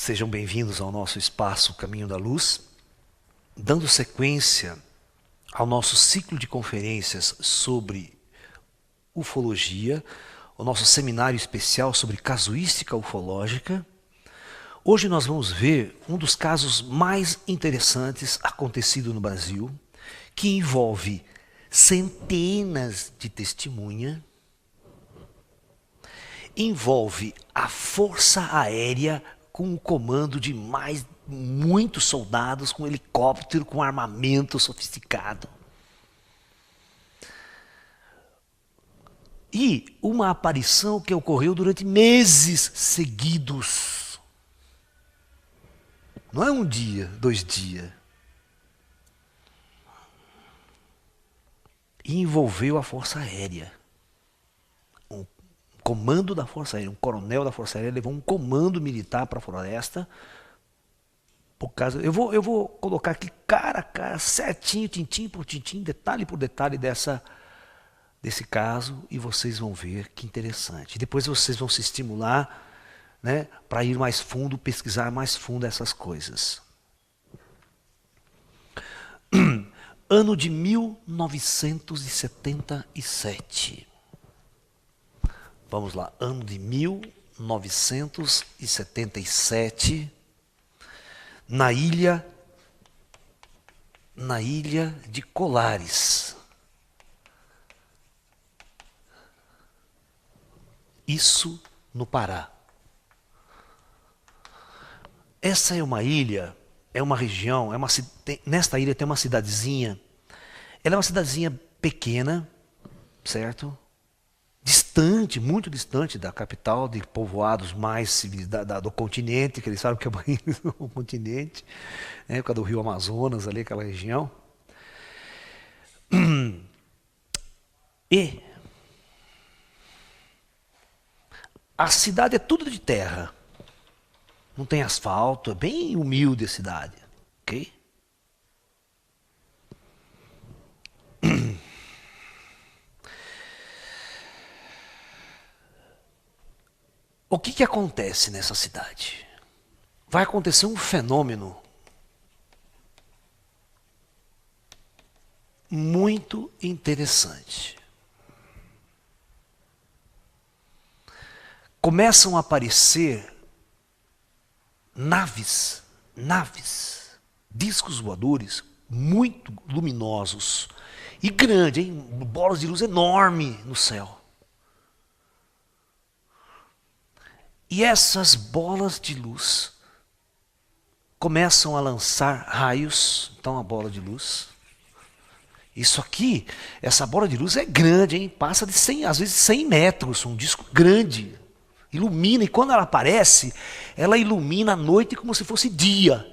Sejam bem-vindos ao nosso espaço Caminho da Luz, dando sequência ao nosso ciclo de conferências sobre ufologia, o nosso seminário especial sobre casuística ufológica. Hoje nós vamos ver um dos casos mais interessantes acontecido no Brasil, que envolve centenas de testemunhas, envolve a Força Aérea com o comando de muitos soldados, com helicóptero, com armamento sofisticado. E uma aparição que ocorreu durante meses seguidos. Não é um dia, 2 dias. E envolveu a Força Aérea. Um comando da Força Aérea, um coronel da Força Aérea levou um comando militar para a floresta. Por causa, eu vou colocar aqui cara a cara, certinho, tintim por tintim, detalhe por detalhe desse caso, e vocês vão ver que interessante. Depois vocês vão se estimular, né, para ir mais fundo, pesquisar mais fundo essas coisas. Ano de 1977. Vamos lá, ano de 1977, na ilha de Colares. Isso no Pará. Essa é uma ilha, é uma região, nesta ilha tem uma cidadezinha. Ela é uma cidadezinha pequena, certo? Distante, muito distante da capital, de povoados mais civilizados do continente, que eles sabem que é o continente, né, por causa do rio Amazonas, ali, aquela região. E a cidade é tudo de terra. Não tem asfalto, é bem humilde a cidade. Ok? O que acontece nessa cidade? Vai acontecer um fenômeno muito interessante. Começam a aparecer naves, discos voadores muito luminosos e grandes, hein? Bolas de luz enorme no céu. E essas bolas de luz começam a lançar raios. Então a bola de luz. Isso aqui, essa bola de luz é grande, hein? Passa de 100, às vezes 100 metros, um disco grande. Ilumina, e quando ela aparece, ela ilumina a noite como se fosse dia.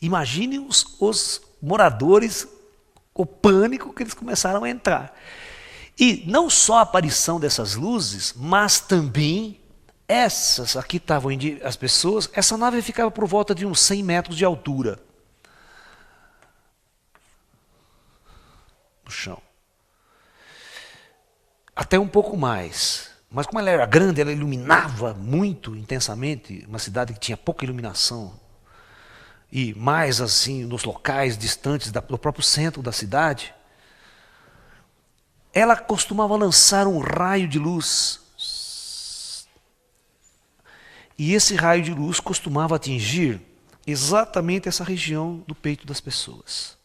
Imagine os moradores, o pânico que eles começaram a entrar. E não só a aparição dessas luzes, mas também essas, aqui estavam as pessoas, essa nave ficava por volta de uns 100 metros de altura no chão. Até um pouco mais. Mas como ela era grande, ela iluminava muito intensamente, uma cidade que tinha pouca iluminação. E mais assim, nos locais distantes do próprio centro da cidade, ela costumava lançar um raio de luz. E esse raio de luz costumava atingir exatamente essa região do peito das pessoas.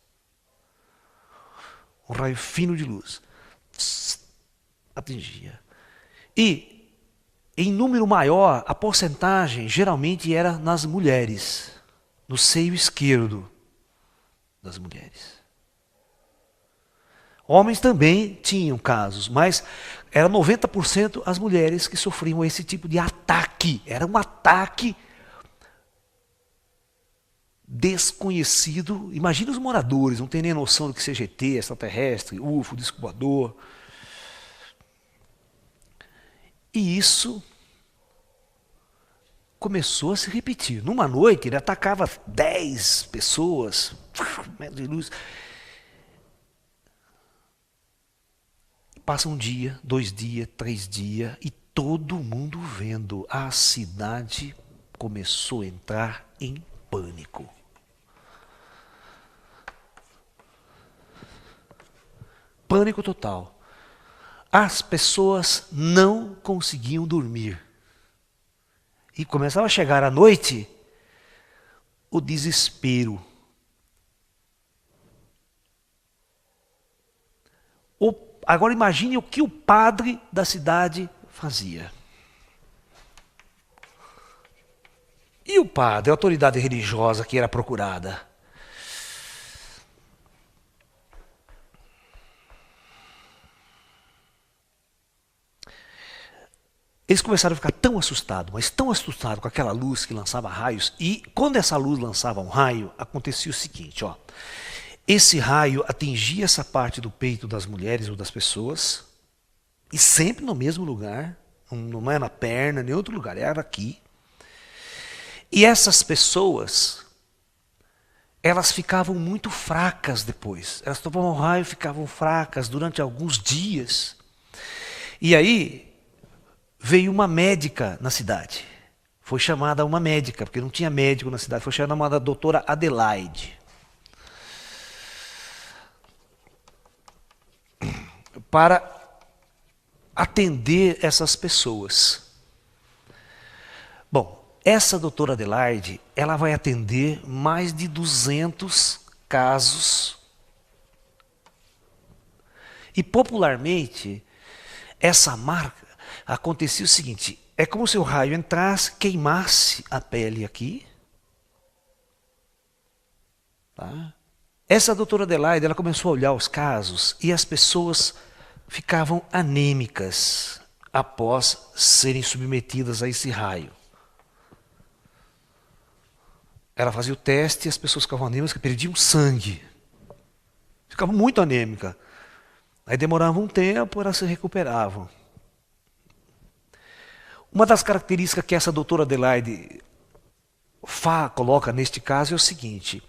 Um raio fino de luz. Atingia. E, em número maior, a porcentagem geralmente era nas mulheres, no seio esquerdo das mulheres. Homens também tinham casos, mas era 90% as mulheres que sofriam esse tipo de ataque. Era um ataque desconhecido. Imagina os moradores, não tem nem noção do que seja ET, extraterrestre, UFO, disco voador. E isso começou a se repetir. Numa noite, ele atacava 10 pessoas, metros de luz. Passa um dia, 2 dias, 3 dias, e Todo mundo vendo, a cidade começou a entrar em pânico. Pânico total. As pessoas não conseguiam dormir. E começava a chegar a noite, o desespero. Agora imagine o que o padre da cidade fazia. E o padre, a autoridade religiosa que era procurada? Eles começaram a ficar tão assustados, mas tão assustados com aquela luz que lançava raios. E quando essa luz lançava um raio, acontecia o seguinte, ó. Esse raio atingia essa parte do peito das mulheres ou das pessoas, e sempre no mesmo lugar, não é na perna, nem em outro lugar, era aqui. E essas pessoas, elas ficavam muito fracas depois. Elas tomavam raio e ficavam fracas durante alguns dias. E aí veio uma médica na cidade. Foi chamada uma médica, porque não tinha médico na cidade. Foi chamada a doutora Adelaide. Para atender essas pessoas. Bom, essa doutora Adelaide, ela vai atender mais de 200 casos. E popularmente, essa marca, acontecia o seguinte, é como se o raio entrasse, queimasse a pele aqui. Tá? Essa doutora Adelaide, ela começou a olhar os casos e as pessoas ficavam anêmicas após serem submetidas a esse raio. Ela fazia o teste e as pessoas ficavam anêmicas, perdiam sangue. Ficavam muito anêmicas. Aí demorava um tempo, elas se recuperavam. Uma das características que essa doutora Adelaide coloca neste caso é o seguinte: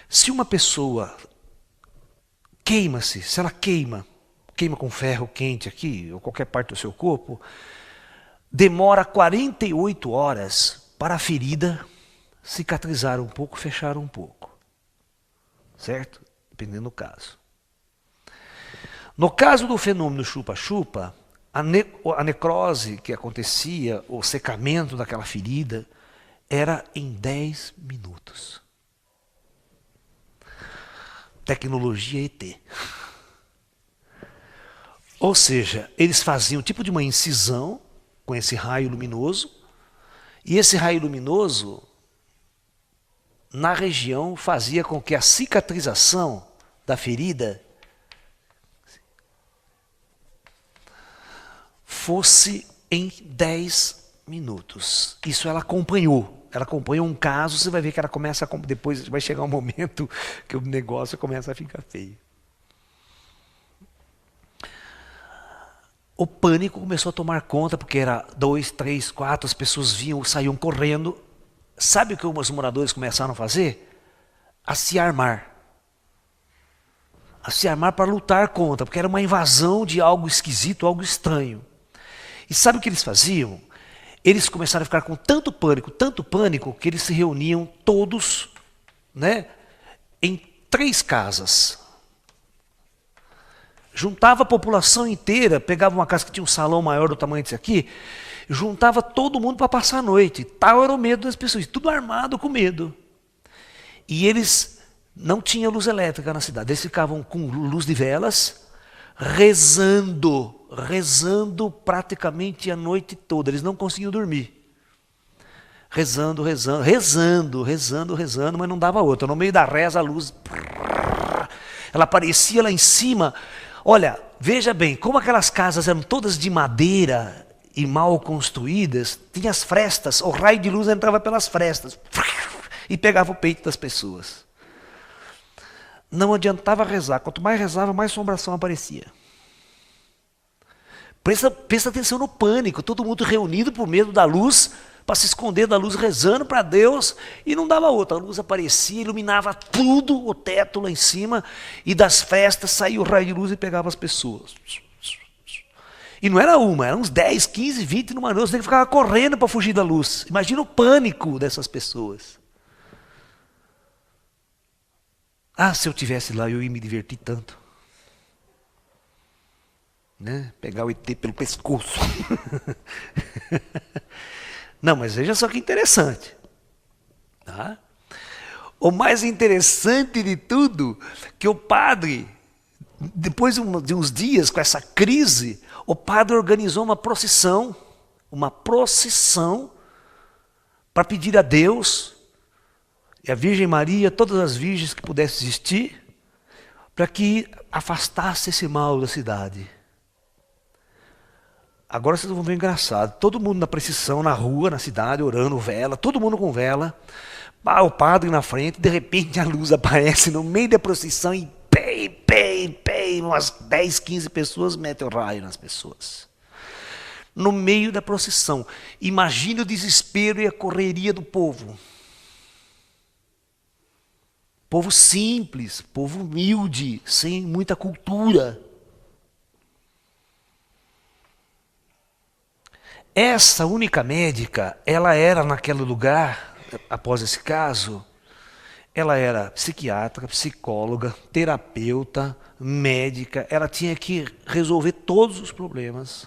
se uma pessoa queima-se, se ela queima com ferro quente aqui, ou qualquer parte do seu corpo, demora 48 horas para a ferida cicatrizar um pouco, fechar um pouco. Certo? Dependendo do caso. No caso do fenômeno chupa-chupa, a necrose que acontecia, o secamento daquela ferida, era em 10 minutos. Tecnologia ET. Ou seja, eles faziam um tipo de uma incisão com esse raio luminoso, e esse raio luminoso, na região, fazia com que a cicatrização da ferida fosse em 10 minutos. Isso ela acompanhou. Ela acompanhou um caso, você vai ver que ela começa a... Depois vai chegar um momento que o negócio começa a ficar feio. O pânico começou a tomar conta, porque era 2, 3, 4, as pessoas vinham, saíam correndo. Sabe o que os moradores começaram a fazer? A se armar. A se armar para lutar contra, porque era uma invasão de algo esquisito, algo estranho. E sabe o que eles faziam? Eles começaram a ficar com tanto pânico, que eles se reuniam todos, né, em 3 casas. Juntava a população inteira, pegava uma casa que tinha um salão maior do tamanho desse aqui, juntava todo mundo para passar a noite. Tal era o medo das pessoas, tudo armado com medo. E eles não tinham luz elétrica na cidade, eles ficavam com luz de velas, rezando praticamente a noite toda. Eles não conseguiam dormir. Rezando, mas não dava outra. No meio da reza, a luz, ela aparecia lá em cima. Olha, veja bem, como aquelas casas eram todas de madeira e mal construídas, tinha as frestas, o raio de luz entrava pelas frestas e pegava o peito das pessoas. Não adiantava rezar, quanto mais rezava, mais assombração aparecia. Presta atenção no pânico, todo mundo reunido por medo da luz, para se esconder da luz, rezando para Deus, e não dava outra. A luz aparecia, iluminava tudo, o teto lá em cima, e das festas saía o raio de luz e pegava as pessoas. E não era uma, eram uns 10, 15, 20 numa noite. Ele ficava correndo para fugir da luz. Imagina o pânico dessas pessoas. Ah, se eu tivesse lá, eu ia me divertir tanto. Né? Pegar o ET pelo pescoço. Não, mas veja só que interessante. Tá? O mais interessante de tudo, que o padre, depois de uns dias com essa crise, o padre organizou uma procissão para pedir a Deus e a Virgem Maria, todas as virgens que pudessem existir, para que afastasse esse mal da cidade. Agora vocês vão ver engraçado, todo mundo na procissão, na rua, na cidade, orando, vela, todo mundo com vela, o padre na frente, de repente a luz aparece no meio da procissão e pei, umas 10, 15 pessoas metem o raio nas pessoas. No meio da procissão. Imagine o desespero e a correria do povo. Povo simples, povo humilde, sem muita cultura. Essa única médica, ela era naquele lugar, após esse caso, ela era psiquiatra, psicóloga, terapeuta, médica, ela tinha que resolver todos os problemas.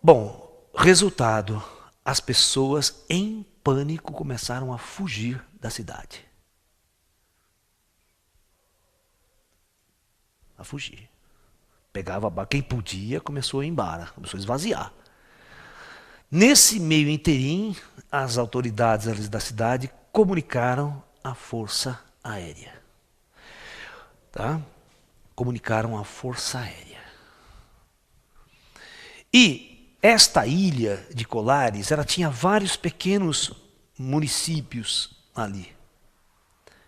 Bom, resultado, as pessoas em pânico começaram a fugir da cidade. A fugir. Pegava quem podia, começou a ir embora, começou a esvaziar. Nesse meio interim, as autoridades da cidade comunicaram à Força Aérea. Tá? Comunicaram à Força Aérea. E esta ilha de Colares, ela tinha vários pequenos municípios ali,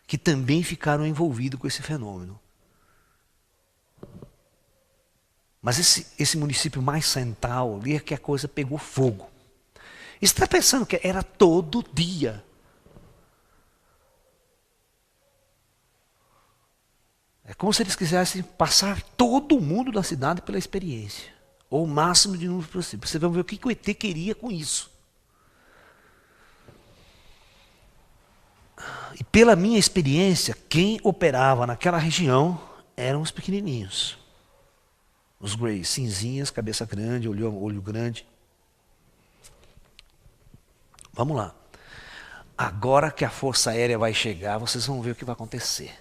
que também ficaram envolvidos com esse fenômeno. Mas esse município mais central ali é que a coisa pegou fogo. E você está pensando que era todo dia. É como se eles quisessem passar todo mundo da cidade pela experiência. Ou o máximo de número possível. Você vai ver o que o ET queria com isso. E pela minha experiência, quem operava naquela região eram os pequenininhos. Os Greys, cinzinhas, cabeça grande, olho grande. Vamos lá. Agora que a Força Aérea vai chegar, vocês vão ver o que vai acontecer.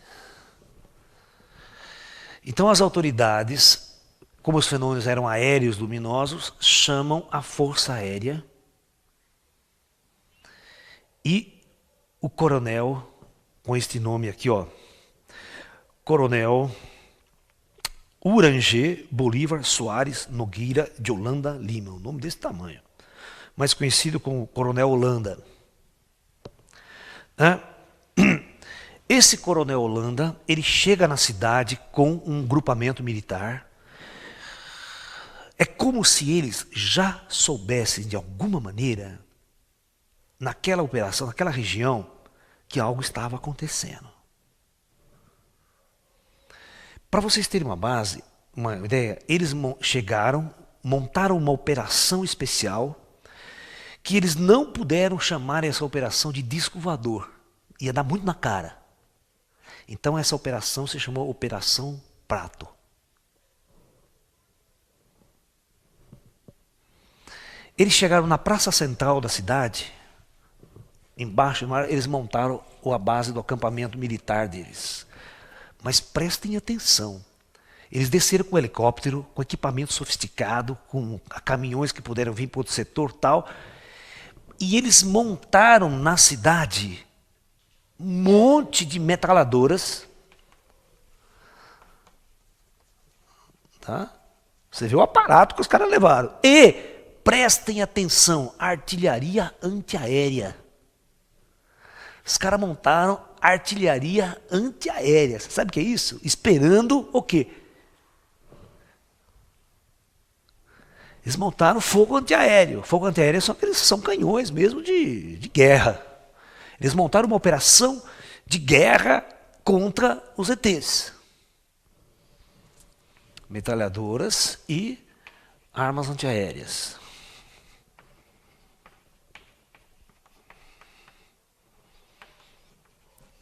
Então as autoridades, como os fenômenos eram aéreos luminosos, chamam a Força Aérea e o coronel, com este nome aqui, ó, Coronel Uranger Bolívar Soares Nogueira de Holanda Lima, um nome desse tamanho, mais conhecido como Coronel Holanda. Esse Coronel Holanda, ele chega na cidade com um grupamento militar. É como se eles já soubessem de alguma maneira, naquela operação, naquela região, que algo estava acontecendo. Para vocês terem uma base, uma ideia, eles chegaram, montaram uma operação especial, que eles não puderam chamar essa operação de disco voador. Ia dar muito na cara. Então essa operação se chamou Operação Prato. Eles chegaram na praça central da cidade, embaixo do mar, eles montaram a base do acampamento militar deles. Mas prestem atenção, eles desceram com helicóptero, com equipamento sofisticado, com caminhões que puderam vir para outro setor e tal, e eles montaram na cidade um monte de metralhadoras. Tá? Você vê o aparato que os caras levaram. E, prestem atenção, artilharia antiaérea. Os caras montaram artilharia antiaérea. Você sabe o que é isso? Esperando o quê? Eles montaram fogo antiaéreo. Fogo antiaéreo são canhões mesmo de guerra. Eles montaram uma operação de guerra contra os ETs. metralhadoras e armas antiaéreas.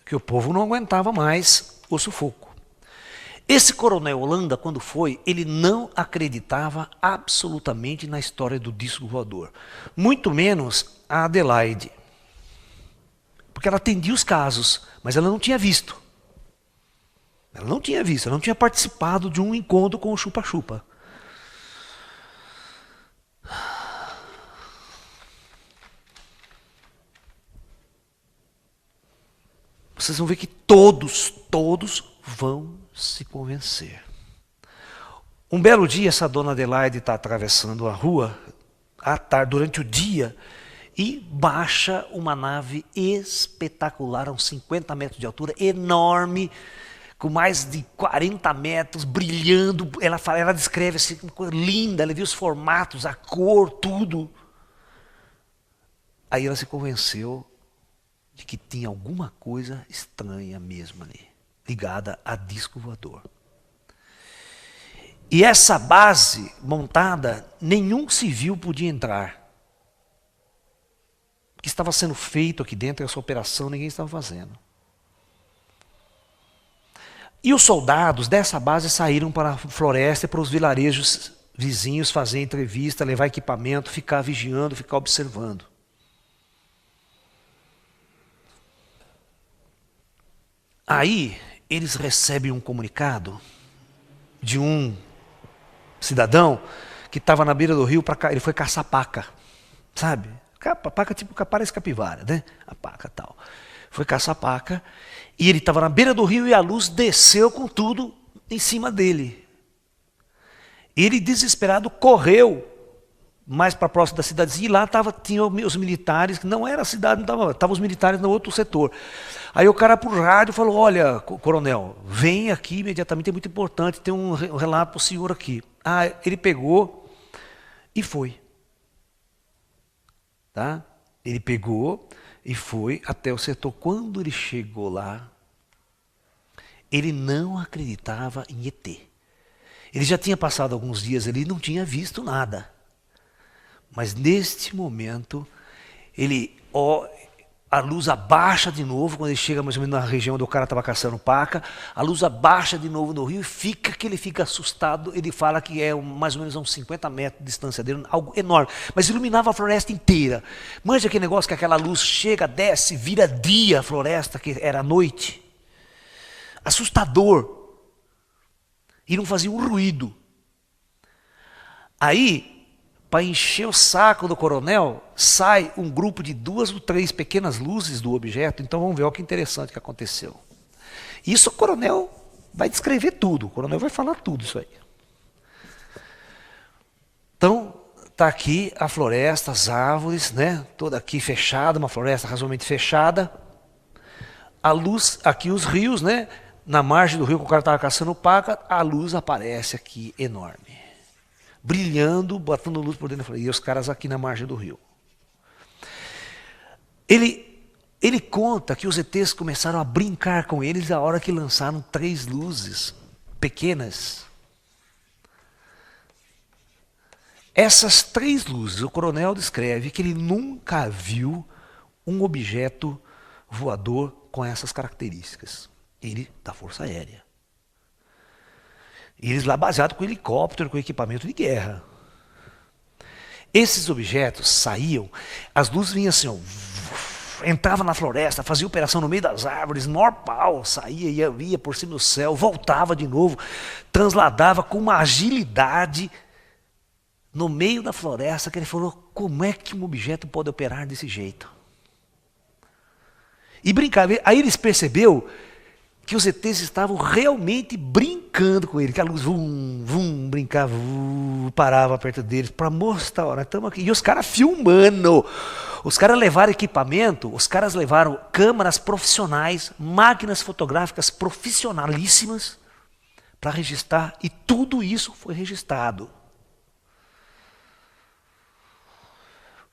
Que o povo não aguentava mais o sufoco. Esse coronel Holanda, quando foi, ele não acreditava absolutamente na história do disco voador. Muito menos a Adelaide. Porque ela atendia os casos, mas ela não tinha visto. Ela não tinha visto, ela não tinha participado de um encontro com o chupa-chupa. Vocês vão ver que todos vão se convencer. Um belo dia, essa dona Adelaide está atravessando a rua, à tarde, durante o dia, e baixa uma nave espetacular, a uns 50 metros de altura, enorme, com mais de 40 metros, brilhando. Ela descreve assim, uma coisa linda, ela viu os formatos, a cor, tudo. Aí ela se convenceu de que tinha alguma coisa estranha mesmo ali, ligada a disco voador. E essa base montada, nenhum civil podia entrar. O que estava sendo feito aqui dentro, essa operação, ninguém estava fazendo. E os soldados dessa base saíram para a floresta e para os vilarejos vizinhos fazer entrevista, levar equipamento, ficar vigiando, ficar observando. Aí, eles recebem um comunicado de um cidadão que estava na beira do rio, ele foi caçar paca, sabe? Paca tipo, parece capivara, né? A paca tal. Foi caçar paca, e ele estava na beira do rio e a luz desceu com tudo em cima dele. Ele, desesperado, correu mais para próximo da cidadezinha, e lá tinha os militares, que não era a cidade, estavam os militares no outro setor. Aí o cara por rádio falou: olha, coronel, vem aqui imediatamente, é muito importante, tem um relato para o senhor aqui. Ah, ele pegou e foi. Tá? Ele pegou e foi até o setor. Quando ele chegou lá, ele não acreditava em ET. Ele já tinha passado alguns dias ali e não tinha visto nada. Mas neste momento, a luz abaixa de novo, quando ele chega mais ou menos na região onde o cara estava caçando paca, a luz abaixa de novo no rio e ele fica assustado. Ele fala que é mais ou menos a uns 50 metros de distância dele, algo enorme, mas iluminava a floresta inteira. Manja aquele negócio que aquela luz chega, desce, vira dia a floresta, que era noite. Assustador. E não fazia um ruído. Aí, para encher o saco do coronel, sai um grupo de 2 ou 3 pequenas luzes do objeto. Então vamos ver, olha que interessante que aconteceu. Isso o coronel vai descrever tudo, o coronel vai falar tudo isso aí. Então, está aqui a floresta, as árvores, né? Toda aqui fechada, uma floresta razoavelmente fechada. A luz, aqui os rios, né? Na margem do rio que o cara estava caçando paca, a luz aparece aqui enorme. Brilhando, botando luz por dentro. E os caras aqui na margem do rio. Ele conta que os ETs começaram a brincar com eles a hora que lançaram 3 luzes pequenas. Essas 3 luzes, o coronel descreve que ele nunca viu um objeto voador com essas características. Ele, da Força Aérea. E eles lá baseados com helicóptero, com equipamento de guerra. Esses objetos saíam, as luzes vinham assim, ó, entrava na floresta, fazia operação no meio das árvores, maior pau, saía, ia por cima do céu, voltava de novo, transladava com uma agilidade no meio da floresta, que ele falou: como é que um objeto pode operar desse jeito? E brincava. Aí eles percebeu que os ETs estavam realmente brincando com ele, que a luz brincava, parava perto deles para mostrar, olha, estamos aqui. E os caras filmando, os caras levaram equipamento, os caras levaram câmeras profissionais, máquinas fotográficas profissionalíssimas para registrar, e tudo isso foi registrado.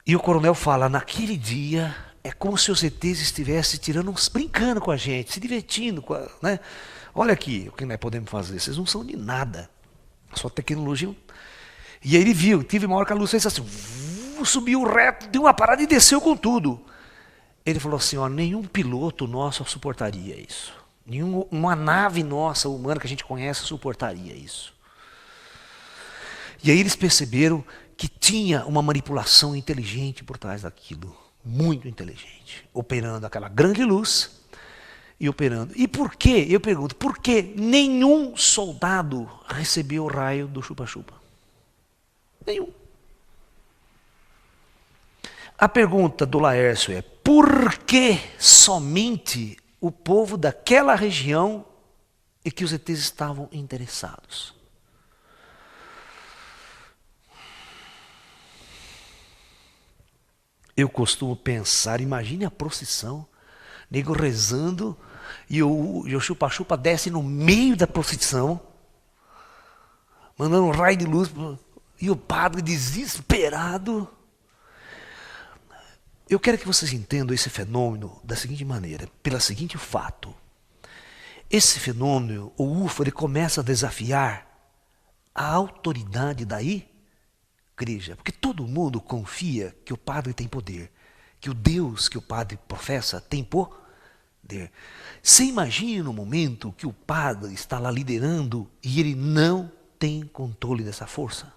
E o coronel fala: naquele dia é como se os ETs estivessem brincando com a gente, se divertindo, né? Olha aqui o que nós podemos fazer, vocês não são de nada. A sua tecnologia. E aí ele viu, tive uma hora que a luz fez assim, subiu reto, deu uma parada e desceu com tudo. Ele falou assim, ó, nenhum piloto nosso suportaria isso. Nenhuma nave nossa, humana, que a gente conhece, suportaria isso. E aí eles perceberam que tinha uma manipulação inteligente por trás daquilo. Muito inteligente. Operando aquela grande luz e operando. E por quê? Eu pergunto, por que nenhum soldado recebeu o raio do chupa-chupa? Nenhum. A pergunta do Laércio é, por que somente o povo daquela região e que os ETs estavam interessados? Eu costumo pensar, imagine a procissão, nego rezando e o chupa-chupa desce no meio da procissão, mandando um raio de luz, e o padre desesperado. Eu quero que vocês entendam esse fenômeno da seguinte maneira, pelo seguinte fato. Esse fenômeno, o UFO, ele começa a desafiar a autoridade da igreja. Porque todo mundo confia que o padre tem poder, que o Deus que o padre professa tem poder. Você imagina no momento que o padre está lá liderando e ele não tem controle dessa força?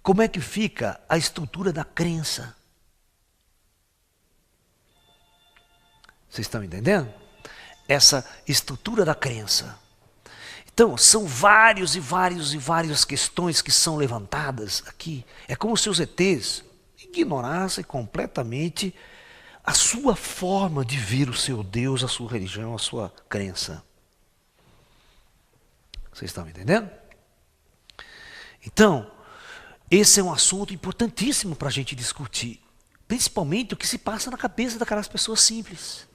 Como é que fica a estrutura da crença? Vocês estão entendendo? Essa estrutura da crença. Então, são várias questões que são levantadas aqui. É como se os ETs ignorassem completamente a sua forma de ver o seu Deus, a sua religião, a sua crença. Vocês estão entendendo? Então, esse é um assunto importantíssimo para a gente discutir. Principalmente o que se passa na cabeça daquelas pessoas simples.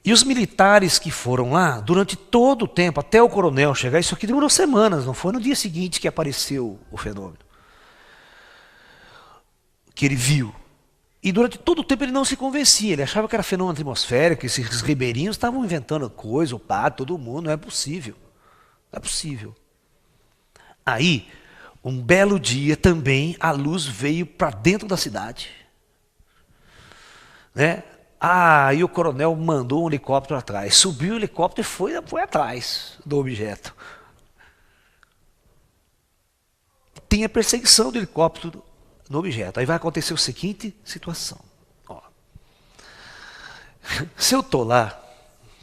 E os militares que foram lá, durante todo o tempo, até o coronel chegar, isso aqui demorou semanas, não foi no dia seguinte que apareceu o fenômeno. Que ele viu. E durante todo o tempo ele não se convencia, ele achava que era fenômeno atmosférico, que esses ribeirinhos estavam inventando coisa, o padre, todo mundo, não é possível. Não é possível. Aí, um belo dia também, a luz veio para dentro da cidade. Né? E o coronel mandou um helicóptero atrás. Subiu o helicóptero e foi atrás do objeto. Tem a perseguição do helicóptero no objeto. Aí vai acontecer a seguinte situação. Ó. Se eu estou lá,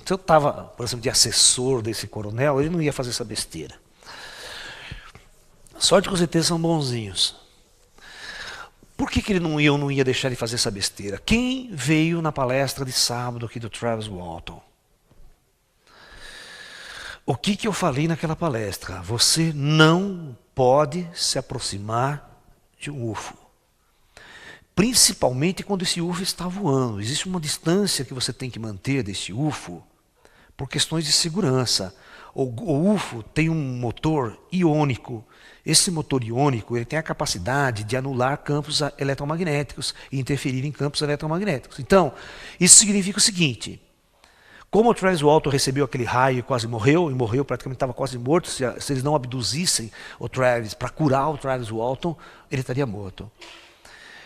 se eu estava, por exemplo, de assessor desse coronel, ele não ia fazer essa besteira. Sorte que os ETs são bonzinhos. Por que eu não ia deixar ele fazer essa besteira? Quem veio na palestra de sábado aqui do Travis Walton? O que eu falei naquela palestra? Você não pode se aproximar de um UFO. Principalmente quando esse UFO está voando. Existe uma distância que você tem que manter desse UFO por questões de segurança. O UFO tem um motor iônico. Esse motor iônico ele tem a capacidade de anular campos eletromagnéticos e interferir em campos eletromagnéticos. Então, isso significa o seguinte, como o Travis Walton recebeu aquele raio e quase morreu, e morreu praticamente estava quase morto, se eles não abduzissem o Travis para curar o Travis Walton, ele estaria morto.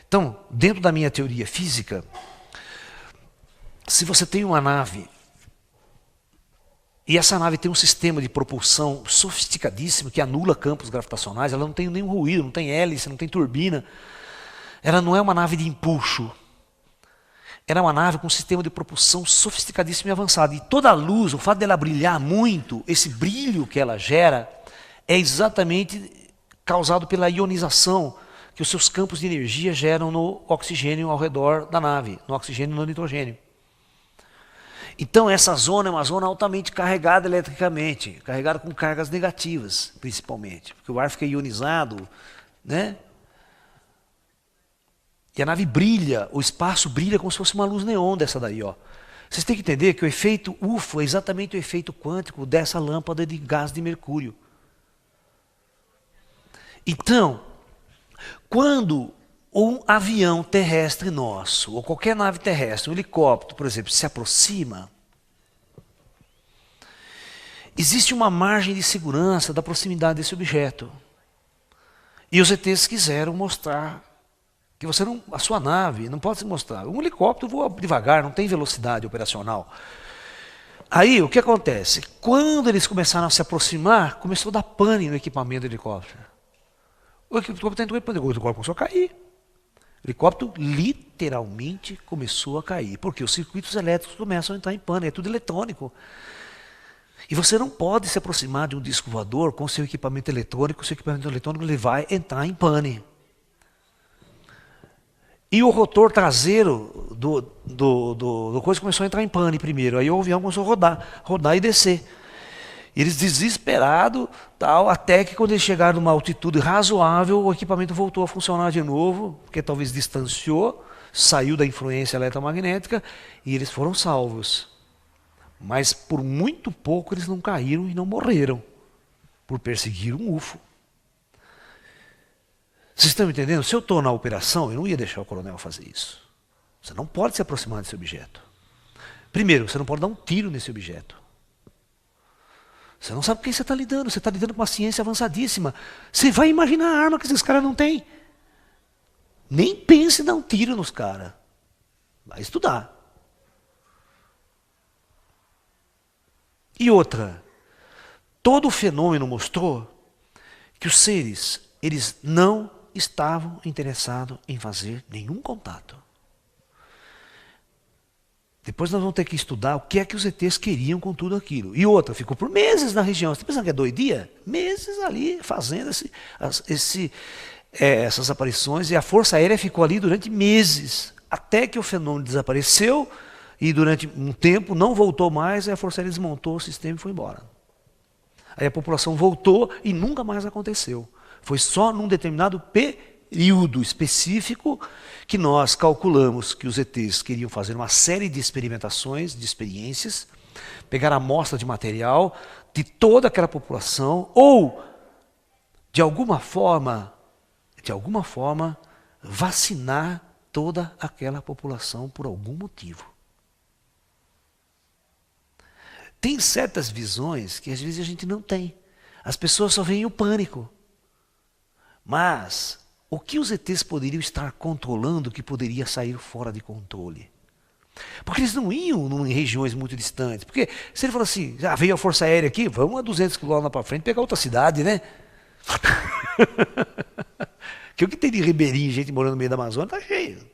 Então, dentro da minha teoria física, se você tem uma nave, e essa nave tem um sistema de propulsão sofisticadíssimo que anula campos gravitacionais, ela não tem nenhum ruído, não tem hélice, não tem turbina. Ela não é uma nave de empuxo. Ela é uma nave com um sistema de propulsão sofisticadíssimo e avançado. E toda a luz, o fato dela brilhar muito, esse brilho que ela gera, é exatamente causado pela ionização que os seus campos de energia geram no oxigênio ao redor da nave, no oxigênio e no nitrogênio. Então essa zona é uma zona altamente carregada eletricamente, carregada com cargas negativas, principalmente, porque o ar fica ionizado, né? E a nave brilha, o espaço brilha como se fosse uma luz neon dessa daí, ó. Vocês têm que entender que o efeito UFO é exatamente o efeito quântico dessa lâmpada de gás de mercúrio. Então, quando um avião terrestre nosso, ou qualquer nave terrestre, um helicóptero, por exemplo, se aproxima, existe uma margem de segurança da proximidade desse objeto. E os ETs quiseram mostrar que você não, a sua nave não pode se mostrar. Um helicóptero voa devagar, não tem velocidade operacional. Aí, o que acontece? Quando eles começaram a se aproximar, começou a dar pane no equipamento do helicóptero. O helicóptero entrou em pane, o helicóptero começou a cair. O helicóptero literalmente começou a cair, porque os circuitos elétricos começam a entrar em pane, é tudo eletrônico. E você não pode se aproximar de um disco voador com seu equipamento eletrônico, seu equipamento eletrônico ele vai entrar em pane. E o rotor traseiro do coisa começou a entrar em pane primeiro. Aí o avião começou a rodar e descer. Eles desesperados, tal, até que quando eles chegaram numa altitude razoável, o equipamento voltou a funcionar de novo, porque talvez distanciou, saiu da influência eletromagnética e eles foram salvos. Mas por muito pouco eles não caíram e não morreram por perseguir um UFO. Vocês estão entendendo? Se eu estou na operação, eu não ia deixar o coronel fazer isso. Você não pode se aproximar desse objeto. Primeiro, você não pode dar um tiro nesse objeto. Você não sabe com quem você está lidando. Você está lidando com uma ciência avançadíssima. Você vai imaginar a arma que esses caras não têm. Nem pense em dar um tiro nos caras. Vai estudar. E outra, todo o fenômeno mostrou que os seres, eles não estavam interessados em fazer nenhum contato. Depois nós vamos ter que estudar o que é que os ETs queriam com tudo aquilo. E outra, ficou por meses na região. Você está pensando que é doidia? Meses ali fazendo essas aparições. E a Força Aérea ficou ali durante meses. Até que o fenômeno desapareceu e durante um tempo não voltou mais. Aí a Força Aérea desmontou o sistema e foi embora. Aí a população voltou e nunca mais aconteceu. Foi só num determinado período específico que nós calculamos que os ETs queriam fazer uma série de experimentações, de experiências, pegar a amostra de material de toda aquela população ou, de alguma forma, vacinar toda aquela população por algum motivo. Tem certas visões que às vezes a gente não tem. As pessoas só veem o pânico. Mas o que os ETs poderiam estar controlando que poderia sair fora de controle? Porque eles não iam em regiões muito distantes. Porque se ele falar assim, veio a Força Aérea aqui, vamos a 200 quilômetros para frente pegar outra cidade, né? Que o que tem de ribeirinho, gente morando no meio da Amazônia, está cheio.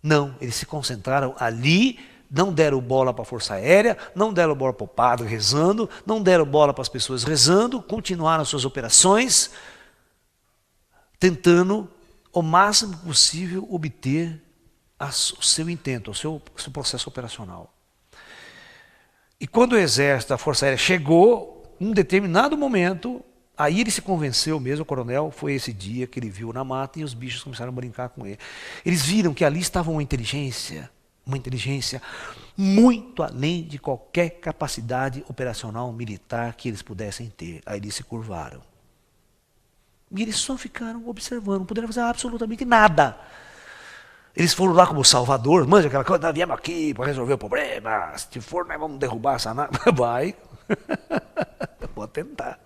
Não, eles se concentraram ali, não deram bola para a Força Aérea, não deram bola para o padre rezando, não deram bola para as pessoas rezando, continuaram suas operações, tentando o máximo possível obter o seu intento, o seu processo operacional. E quando o exército, a Força Aérea chegou, em um determinado momento, aí ele se convenceu mesmo, o coronel, foi esse dia que ele viu na mata e os bichos começaram a brincar com ele. Eles viram que ali estava uma inteligência muito além de qualquer capacidade operacional militar que eles pudessem ter. Aí eles se curvaram. E eles só ficaram observando, não puderam fazer absolutamente nada. Eles foram lá como Salvador, manja aquela coisa, nós viemos aqui para resolver o problema, se for nós vamos derrubar essa nave. Vai, pode tentar.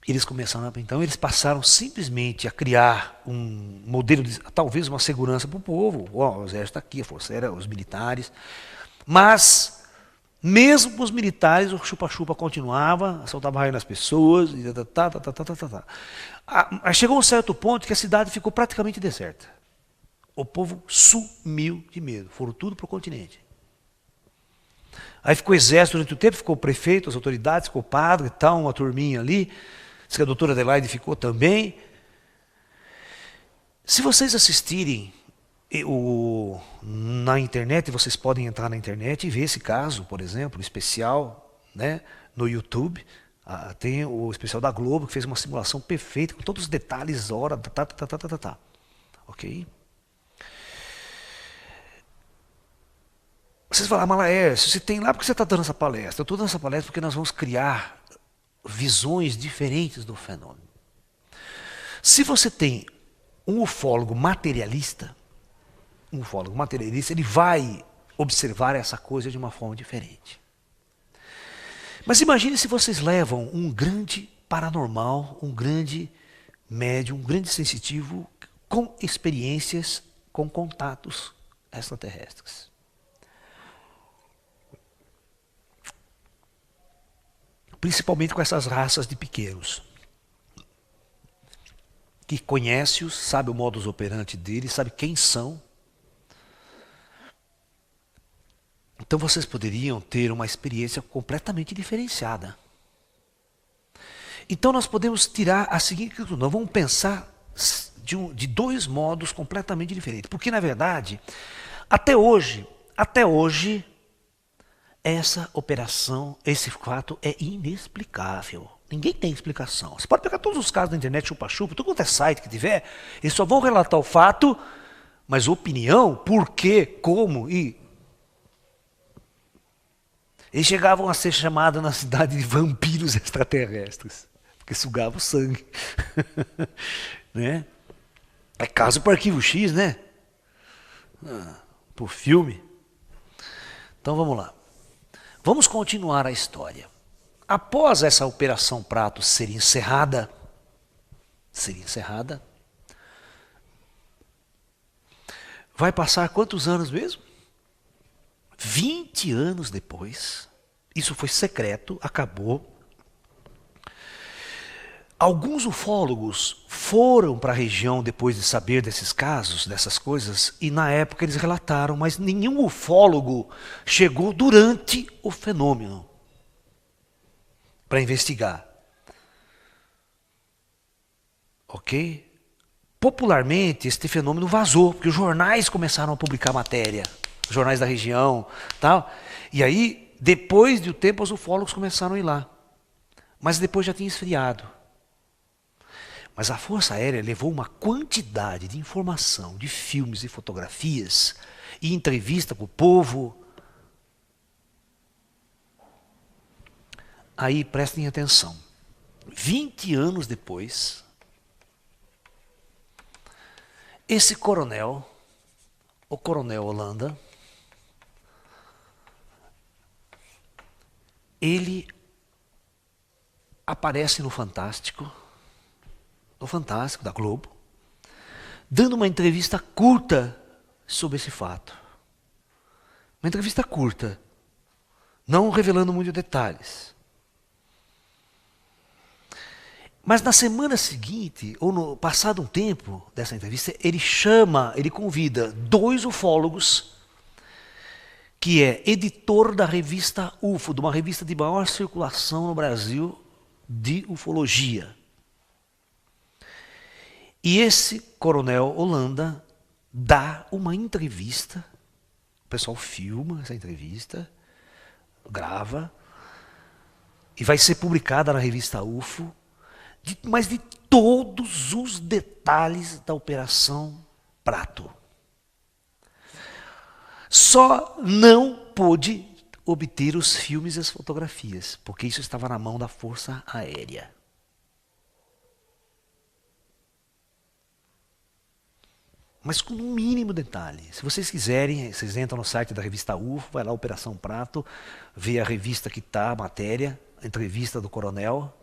Eles começaram, então eles passaram simplesmente a criar um modelo, talvez uma segurança para o povo. O exército está aqui, a Força Aérea, os militares. Mas mesmo com os militares, o chupa-chupa continuava, soltava raio nas pessoas, e Aí chegou um certo ponto que a cidade ficou praticamente deserta. O povo sumiu de medo, foram tudo para o continente. Aí ficou o exército durante o tempo, ficou o prefeito, as autoridades, ficou o padre e tal, uma turminha ali. Diz que a doutora Adelaide ficou também. Se vocês assistirem na internet, vocês podem entrar na internet e ver esse caso, por exemplo, especial, né, no YouTube. Tem o especial da Globo, que fez uma simulação perfeita, com todos os detalhes, hora, ok? Vocês falam, Malaércio, você tem lá porque você está dando essa palestra. Eu estou dando essa palestra porque nós vamos criar visões diferentes do fenômeno. Se você tem um ufólogo materialista, ele vai observar essa coisa de uma forma diferente. Mas imagine se vocês levam um grande paranormal, um grande médium, um grande sensitivo com experiências, com contatos extraterrestres. Principalmente com essas raças de pequenos, que conhece-os, sabe o modus operandi deles, sabe quem são. Então vocês poderiam ter uma experiência completamente diferenciada. Então nós podemos tirar a seguinte conclusão: nós vamos pensar de dois modos completamente diferentes. Porque na verdade, até hoje, essa operação, esse fato é inexplicável. Ninguém tem explicação. Você pode pegar todos os casos da internet, chupa-chupa, tudo quanto é site que tiver, eles só vão relatar o fato, mas opinião, por quê, como e... Eles chegavam a ser chamados na cidade de vampiros extraterrestres, porque sugavam sangue. Né? É caso para Arquivo X, né? Por filme. Então vamos lá. Vamos continuar a história. Após essa Operação Prato ser encerrada, vai passar quantos anos mesmo? 20 anos depois. Isso foi secreto, acabou. Alguns ufólogos foram para a região depois de saber desses casos, dessas coisas, e na época eles relataram, mas nenhum ufólogo chegou durante o fenômeno para investigar. Ok? Popularmente, este fenômeno vazou, porque os jornais começaram a publicar matéria, os jornais da região, tal. E aí, depois de um tempo, os ufólogos começaram a ir lá. Mas depois já tinha esfriado. Mas a Força Aérea levou uma quantidade de informação, de filmes e fotografias, e entrevista com o povo. Aí, prestem atenção. 20 anos depois, esse coronel, o coronel Holanda, ele aparece no Fantástico da Globo, dando uma entrevista curta sobre esse fato. Uma entrevista curta, não revelando muitos detalhes. Mas na semana seguinte, ou no passado um tempo dessa entrevista, ele convida 2 ufólogos, que é editor da revista UFO, de uma revista de maior circulação no Brasil de ufologia. E esse coronel Holanda dá uma entrevista, o pessoal filma essa entrevista, grava, e vai ser publicada na revista UFO, mas de todos os detalhes da Operação Prato. Só não pôde obter os filmes e as fotografias, porque isso estava na mão da Força Aérea. Mas com um mínimo detalhe. Se vocês quiserem, vocês entram no site da revista UFO, vai lá, Operação Prato, vê a revista que está, a matéria, a entrevista do coronel.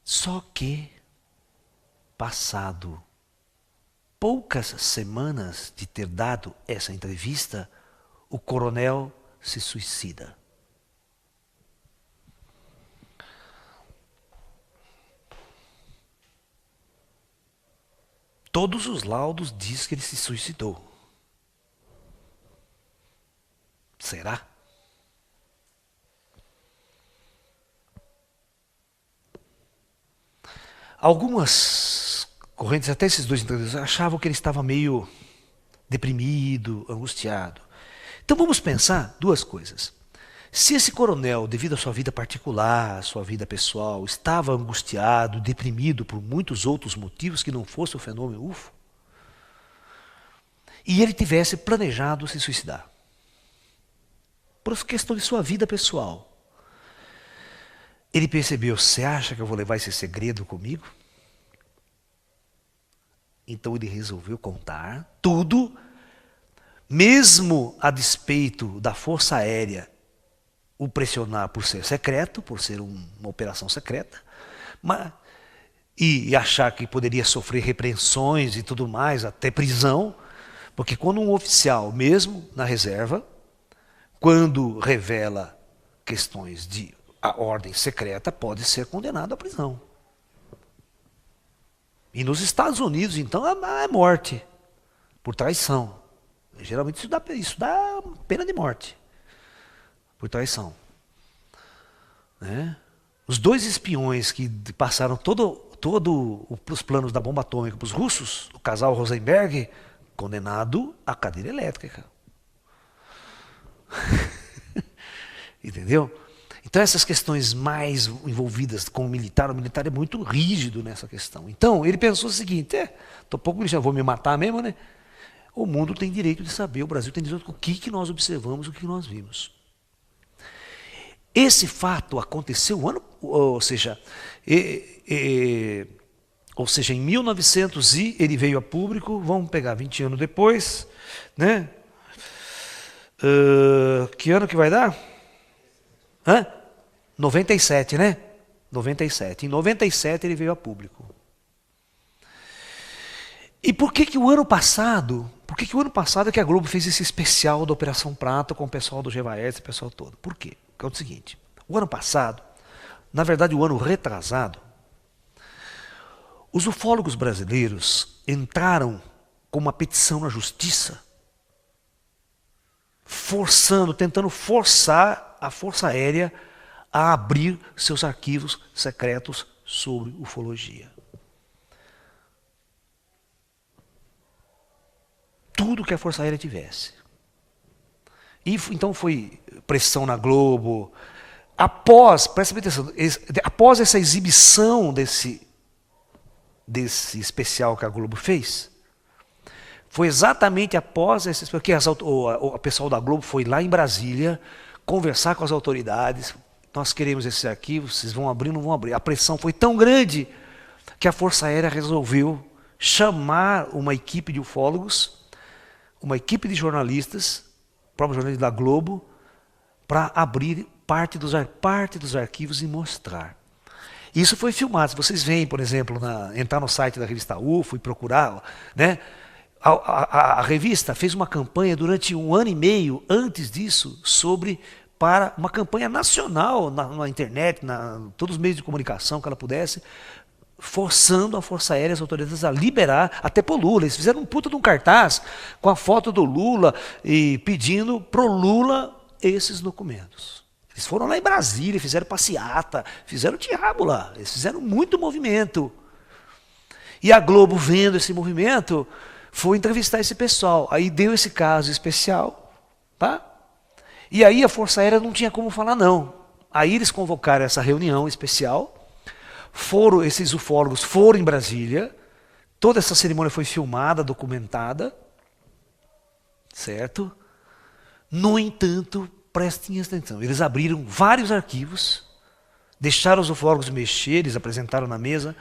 Só que, passado poucas semanas de ter dado essa entrevista, o coronel se suicida. Todos os laudos dizem que ele se suicidou. Será? Algumas correntes, até esses 2 entrevistados, achavam que ele estava meio deprimido, angustiado. Então vamos pensar 2 coisas. Se esse coronel, devido à sua vida particular, à sua vida pessoal, estava angustiado, deprimido por muitos outros motivos que não fosse o fenômeno UFO, e ele tivesse planejado se suicidar, por questão de sua vida pessoal, ele percebeu: você acha que eu vou levar esse segredo comigo? Então ele resolveu contar tudo, mesmo a despeito da Força Aérea o pressionar por ser secreto, por ser uma operação secreta, e achar que poderia sofrer repreensões e tudo mais, até prisão, porque quando um oficial, mesmo na reserva, quando revela questões de a ordem secreta, pode ser condenado à prisão. E nos Estados Unidos, então, é morte por traição. Geralmente isso dá pena de morte por traição. Né? Os 2 espiões que passaram todo os planos da bomba atômica para os russos, o casal Rosenberg, condenado à cadeira elétrica. Entendeu? Então essas questões mais envolvidas com o militar é muito rígido nessa questão. Então ele pensou o seguinte, tô pouco já vou me matar mesmo, né? O mundo tem direito de saber, o Brasil tem direito o que nós observamos, o que nós vimos. Esse fato aconteceu ou seja, em 1900 ele veio a público, vamos pegar 20 anos depois, né? Que ano que vai dar? 97, né? 97. Em 97 ele veio a público. E por que o ano passado é que a Globo fez esse especial da Operação Prato com o pessoal do GVS, o pessoal todo? Por quê? Porque é o seguinte, o ano passado, na verdade o ano retrasado, os ufólogos brasileiros entraram com uma petição na justiça, tentando forçar a Força Aérea a abrir seus arquivos secretos sobre ufologia. Tudo que a Força Aérea tivesse. E então foi pressão na Globo. Presta atenção, após essa exibição desse especial que a Globo fez, foi exatamente após esse especial que o pessoal da Globo foi lá em Brasília conversar com as autoridades. Nós queremos esses arquivos, vocês vão abrir ou não vão abrir? A pressão foi tão grande que a Força Aérea resolveu chamar uma equipe de ufólogos, uma equipe de jornalistas, próprio jornalista da Globo, para abrir parte dos arquivos e mostrar. Isso foi filmado. Se vocês veem, por exemplo, entrar no site da revista UFO e procurar, né? A revista fez uma campanha durante 1 ano e meio antes disso para uma campanha nacional na internet, todos os meios de comunicação que ela pudesse, forçando a Força Aérea e as autoridades a liberar, até pro Lula. Eles fizeram um puta de um cartaz com a foto do Lula e pedindo pro Lula esses documentos. Eles foram lá em Brasília, fizeram passeata, fizeram diabo lá, eles fizeram muito movimento. E a Globo, vendo esse movimento, foi entrevistar esse pessoal. Aí deu esse caso especial, tá? E aí a Força Aérea não tinha como falar não. Aí eles convocaram essa reunião especial, esses ufólogos foram em Brasília, toda essa cerimônia foi filmada, documentada, certo? No entanto, prestem atenção, eles abriram vários arquivos, deixaram os ufólogos mexer, eles apresentaram na mesa,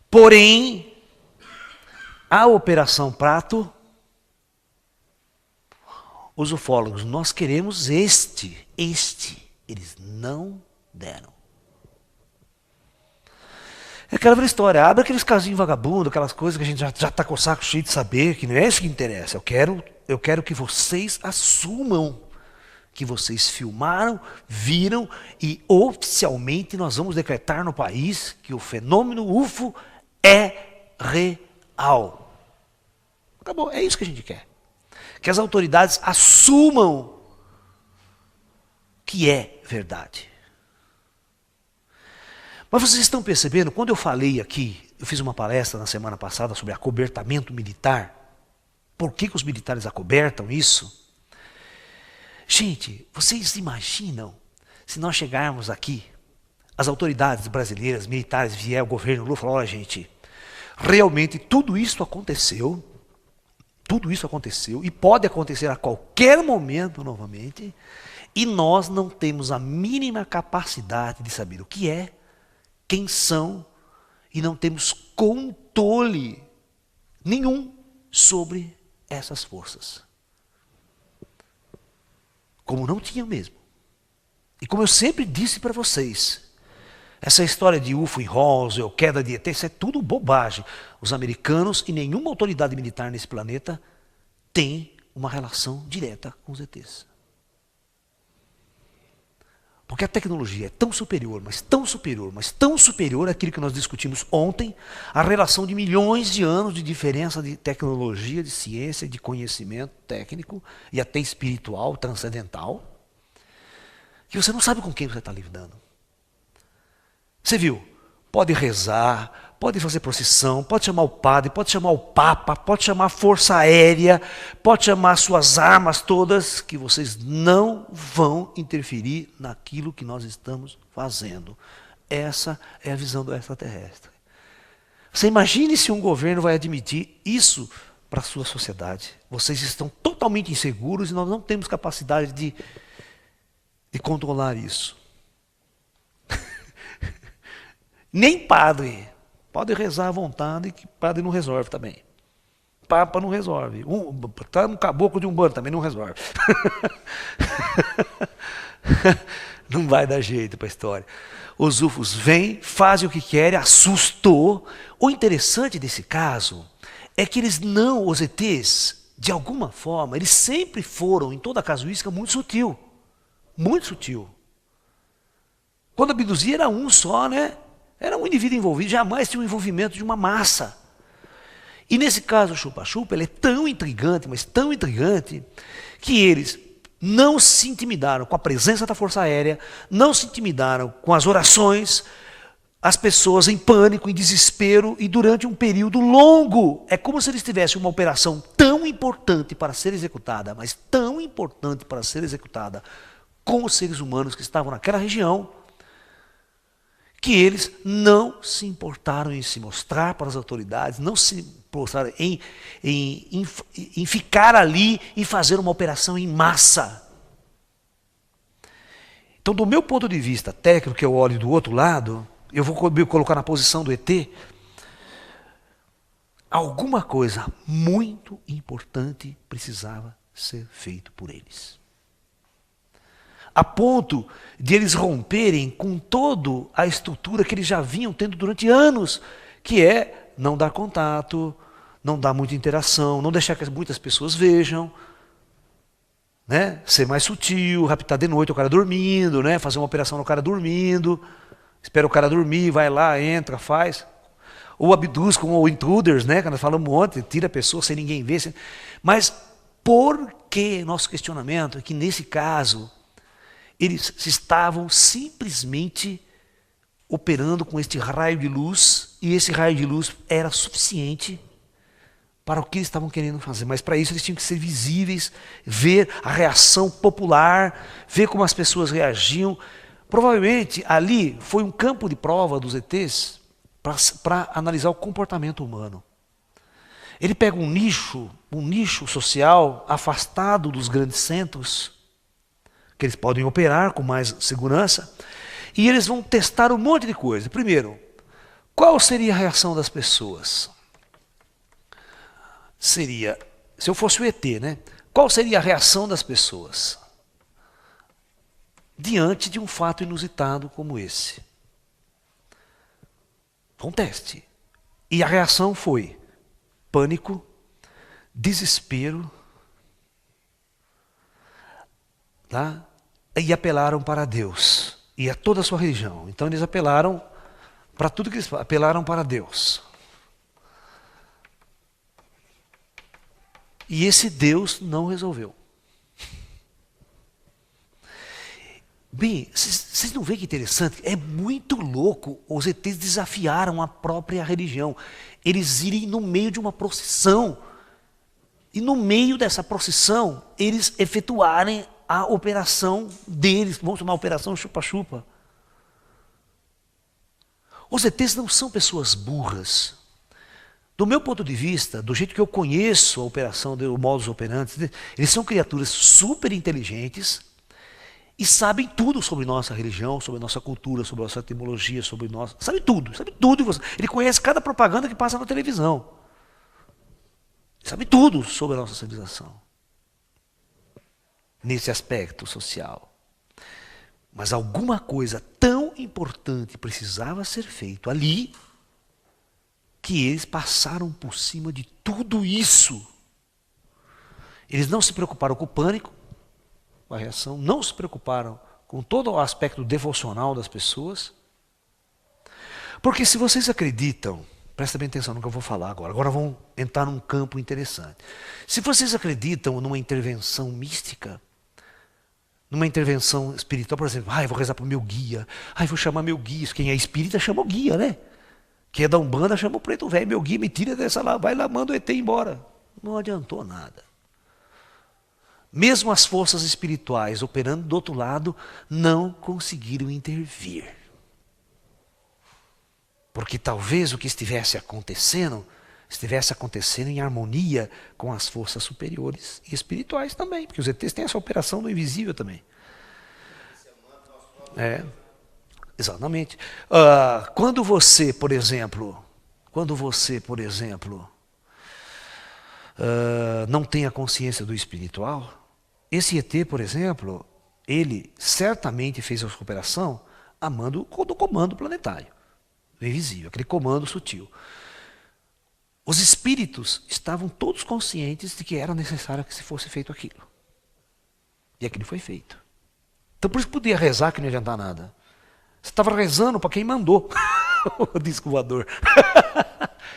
porém, a Operação Prato, os ufólogos, nós queremos eles não deram. É aquela velha história, abre aqueles casinhos vagabundos, aquelas coisas que a gente já está com o saco cheio de saber, que não é isso que interessa. Eu quero que vocês assumam que vocês filmaram, viram e oficialmente nós vamos decretar no país que o fenômeno UFO é real. Acabou, é isso que a gente quer. Que as autoridades assumam que é verdade. Mas vocês estão percebendo, quando eu falei aqui, eu fiz uma palestra na semana passada sobre acobertamento militar. Por que os militares acobertam isso? Gente, vocês imaginam se nós chegarmos aqui, as autoridades brasileiras, militares, vier o governo Lula e falar, olha gente, realmente tudo isso aconteceu e pode acontecer a qualquer momento novamente, e nós não temos a mínima capacidade de saber o que é, quem são, e não temos controle Nenhum sobre essas forças. Como não tinha mesmo. E como eu sempre disse para vocês, essa história de UFO em Roswell, queda de ET, isso é tudo bobagem. Os americanos e nenhuma autoridade militar nesse planeta tem uma relação direta com os ETs. Porque a tecnologia é tão superior, mas tão superior, mas tão superior àquilo que nós discutimos ontem, a relação de milhões de anos de diferença de tecnologia, de ciência, de conhecimento técnico e até espiritual, transcendental, que você não sabe com quem você está lidando. Você viu? Pode rezar, pode fazer procissão, pode chamar o padre, pode chamar o papa, pode chamar a força aérea, pode chamar suas armas todas, que vocês não vão interferir naquilo que nós estamos fazendo. Essa é a visão do extraterrestre. Você imagine se um governo vai admitir isso para a sua sociedade. Vocês estão totalmente inseguros e nós não temos capacidade de controlar isso. Nem padre. Pode rezar à vontade, que padre não resolve também. Papa não resolve. Tá no caboclo de Umbanda também não resolve. Não vai dar jeito para a história. Os UFOs vêm, fazem o que querem, assustou. O interessante desse caso é que os ETs, de alguma forma, eles sempre foram, em toda a casuística, muito sutil. Muito sutil. Quando abduzia era um só, né? Era um indivíduo envolvido, jamais tinha o envolvimento de uma massa. E nesse caso, o chupa-chupa, ele é tão intrigante, mas tão intrigante, que eles não se intimidaram com a presença da Força Aérea, não se intimidaram com as orações, as pessoas em pânico, em desespero, e durante um período longo. É como se eles tivessem uma operação tão importante para ser executada, mas tão importante para ser executada com os seres humanos que estavam naquela região, que eles não se importaram em se mostrar para as autoridades, não se importaram em ficar ali e fazer uma operação em massa. Então, do meu ponto de vista técnico, que eu olho do outro lado, eu vou me colocar na posição do ET, alguma coisa muito importante precisava ser feito por eles. A ponto de eles romperem com toda a estrutura que eles já vinham tendo durante anos, que é não dar contato, não dar muita interação, não deixar que muitas pessoas vejam, né? Ser mais sutil, raptar de noite o cara dormindo, né? Fazer uma operação no cara dormindo, espera o cara dormir, vai lá, entra, faz. Ou abduz com o intruders, né? Que nós falamos ontem, tira a pessoa sem ninguém ver. Mas por que nosso questionamento é que nesse caso eles estavam simplesmente operando com este raio de luz, e esse raio de luz era suficiente para o que eles estavam querendo fazer. Mas para isso eles tinham que ser visíveis, ver a reação popular, ver como as pessoas reagiam. Provavelmente ali foi um campo de prova dos ETs para analisar o comportamento humano. Ele pega um nicho social afastado dos grandes centros, que eles podem operar com mais segurança, e eles vão testar um monte de coisa. Primeiro, qual seria a reação das pessoas? Seria, se eu fosse o ET, né? Qual seria a reação das pessoas diante de um fato inusitado como esse? Um teste. E a reação foi pânico, desespero, tá? E apelaram para Deus e a toda a sua religião. Então eles apelaram para tudo que eles apelaram para Deus. E esse Deus não resolveu. Bem, vocês não veem que interessante? É muito louco. Os ETs desafiaram a própria religião. Eles irem no meio de uma procissão. E no meio dessa procissão, eles efetuarem a operação deles, vamos chamar a operação chupa-chupa. Os ETs não são pessoas burras. Do meu ponto de vista, do jeito que eu conheço a operação, o modus operandi, eles são criaturas super inteligentes e sabem tudo sobre nossa religião, sobre nossa cultura, sobre nossa etimologia, sobre nossa... Sabe tudo. Ele conhece cada propaganda que passa na televisão. sabe tudo sobre a nossa civilização, nesse aspecto social. Mas alguma coisa tão importante precisava ser feito ali, que eles passaram por cima de tudo isso. Eles não se preocuparam com o pânico, com a reação, não se preocuparam com todo o aspecto devocional das pessoas. Porque se vocês acreditam, presta bem atenção no que eu vou falar agora vão entrar num campo interessante. Se vocês acreditam numa intervenção mística, numa intervenção espiritual, por exemplo, eu vou rezar para o meu guia, vou chamar meu guia, quem é espírita chama o guia, né? Quem é da Umbanda chama o preto velho, meu guia me tira dessa lá, vai lá, manda o ET embora. Não adiantou nada. Mesmo as forças espirituais operando do outro lado, não conseguiram intervir. Porque talvez o que estivesse acontecendo em harmonia com as forças superiores e espirituais também. Porque os ETs têm essa operação do invisível também. Exatamente. Quando você, por exemplo, não tem a consciência do espiritual, esse ET, por exemplo, ele certamente fez a sua operação do comando planetário, do invisível, aquele comando sutil. Os espíritos estavam todos conscientes de que era necessário que se fosse feito aquilo. E aquilo foi feito. Então por isso podia rezar que não ia adiantar nada. Você estava rezando para quem mandou. O disco voador.